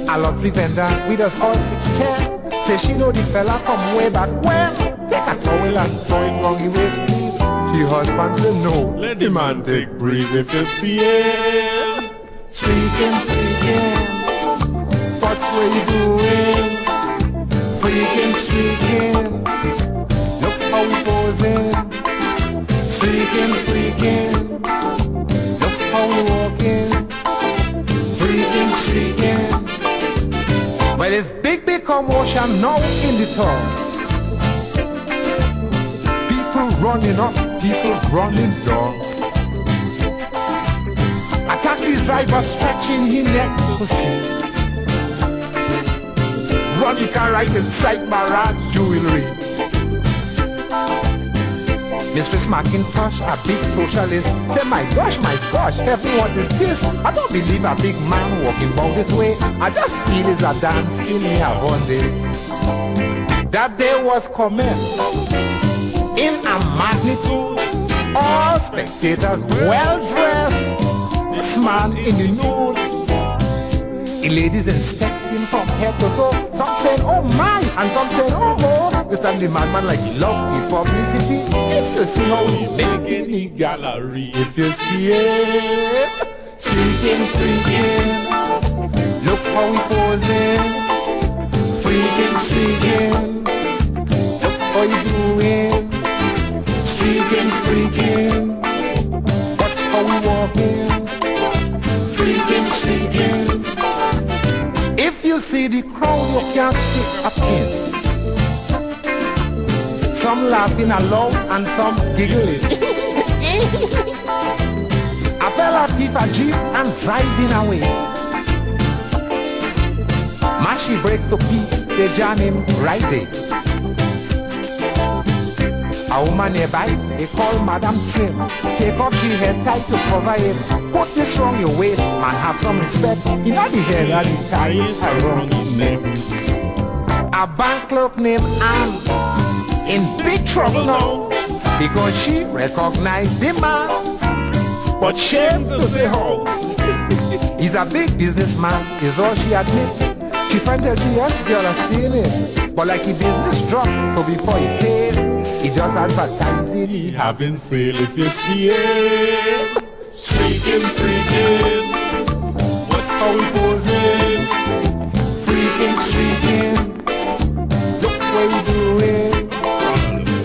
A lottery vendor with us all 6'10", say she know the fella from way back when. Take a towel and throw it wrong the waist, please. She husband say no, let the man take breeze if you see him. Streaking, freaking, what were you doing? Freaking, streaking, look how we posing. Streaking, freaking, look how we walking. Freaking, streaking. But it's big, big commotion now in the town. People running up, people running down. A taxi driver stretching his neck to see. Running car right inside Barrage Jewelry. Mistress McIntosh, a big socialist, say my gosh, heaven, what is this? I don't believe a big man walking about this way. I just feel it's a damn skinny have one day. That day was coming in a magnitude, all spectators well dressed, this man in the nude, the ladies inspecting from head to toe, some saying oh my, and some saying oh oh. This time the madman like he love the publicity. If you see how he making the gallery, if you see it, freaking, freaking, look how he posing, freaking, streaking, look how he doing. Streaking, freaking, watch how we walking. Freaking, streaking. If you see the crowd, you can't stick a pin. Some laughing aloud and some giggling. A fella thief a jeep and driving away. Maxi breaks to Pete, they jam him right there. A woman nearby, they call Madam Trim. Take off she head tie to cover it. Put this round your waist, man, have some respect. In the head and the tie around his neck. A bank clerk named Anne, in big trouble now, because she recognized the man, but shame to say how. He's a big businessman, is all she admits. She friend tell she yes, girl, I seen it. But like he business drop, so before he fail, he just advertising, he having sale if you see it. Streaking, freaking, what how we posing? Freaking, streaking, look what we doing.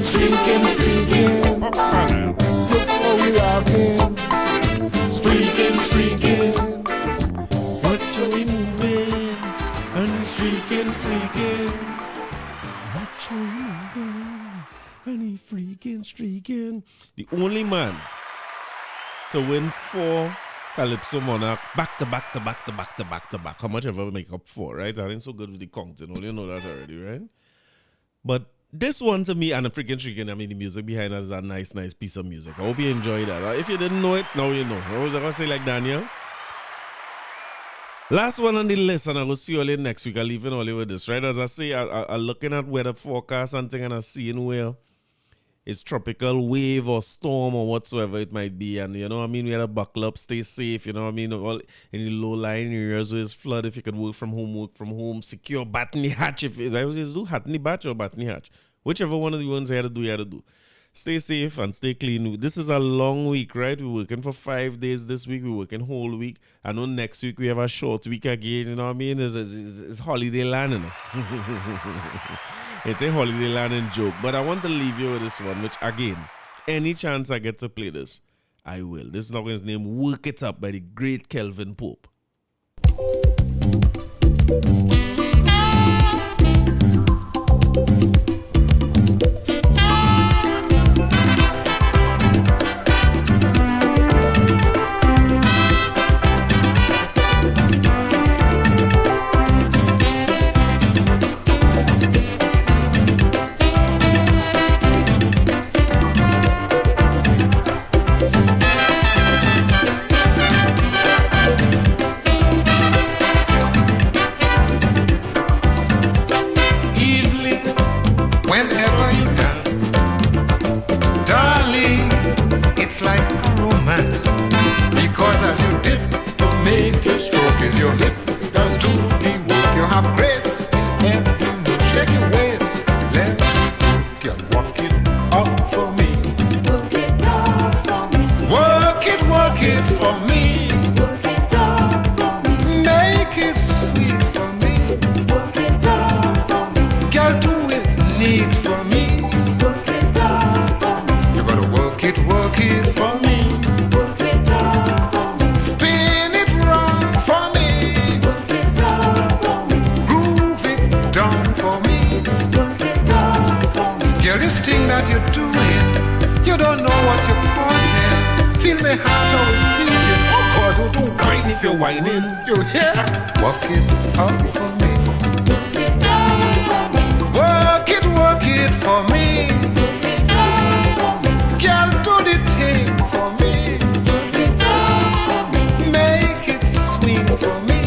Streaking, freaking, look how we laughing. Streaking, streaking, What you we moving? And streaking, freaking. What you moving? And he freaking, streaking. The only man to win 4 Calypso Monarch back to back to back to back to back to back. How much ever make up for, right? I ain't so good with the counting. You know that already, right? But this one to me, and the freaking streaking, I mean, the music behind that is a nice piece of music. I hope you enjoy that. If you didn't know it, now you know. What was I going to say like Daniel? Last one on the list, and I will see you all next week. I'll leave it all with this, right? As I say, I'm looking at weather forecast and thing, and I'm seeing where it's tropical wave or storm or whatsoever it might be. And you know what I mean? We had to buckle up, stay safe, you know what I mean? All in the low-lying areas where it's flood. If you could work from home. Secure Batney Hatch. If I was just do Hatney Batch or Batney Hatch. Whichever one of the ones you had to do. Stay safe and stay clean. This is a long week, right? We're working for 5 days this week. We're working whole week. I know next week we have a short week again, you know what I mean? It's holiday land, you know? It's a holiday land joke. But I want to leave you with this one, which again, any chance I get to play this, I will. This song is named Work It Up by the great Kelvin Pope. this thing that you're doing, you don't know what you're causing. Feel me heart all beating. Oh God, oh, don't whine if you're whining. You hear? Walk it up for me. Work it for me. Girl, do the thing for me. Make it swing for me.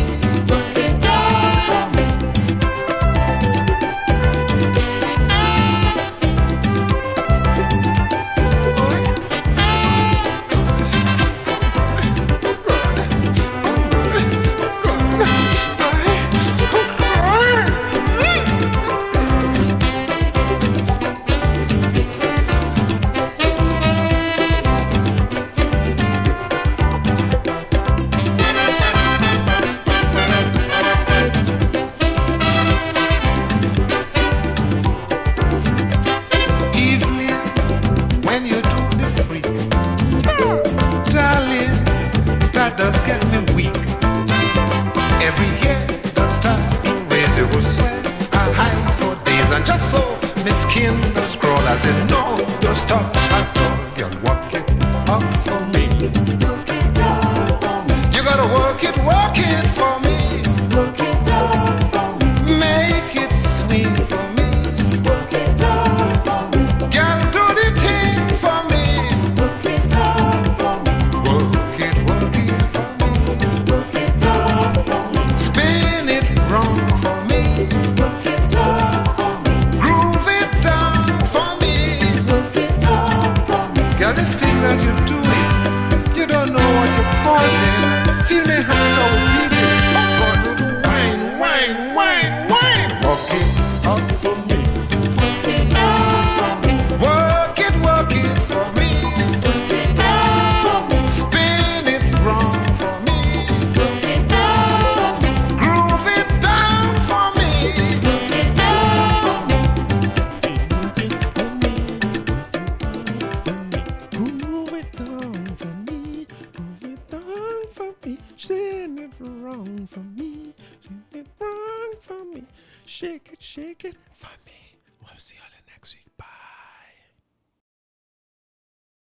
Shake it for me. We'll see you all next week. Bye.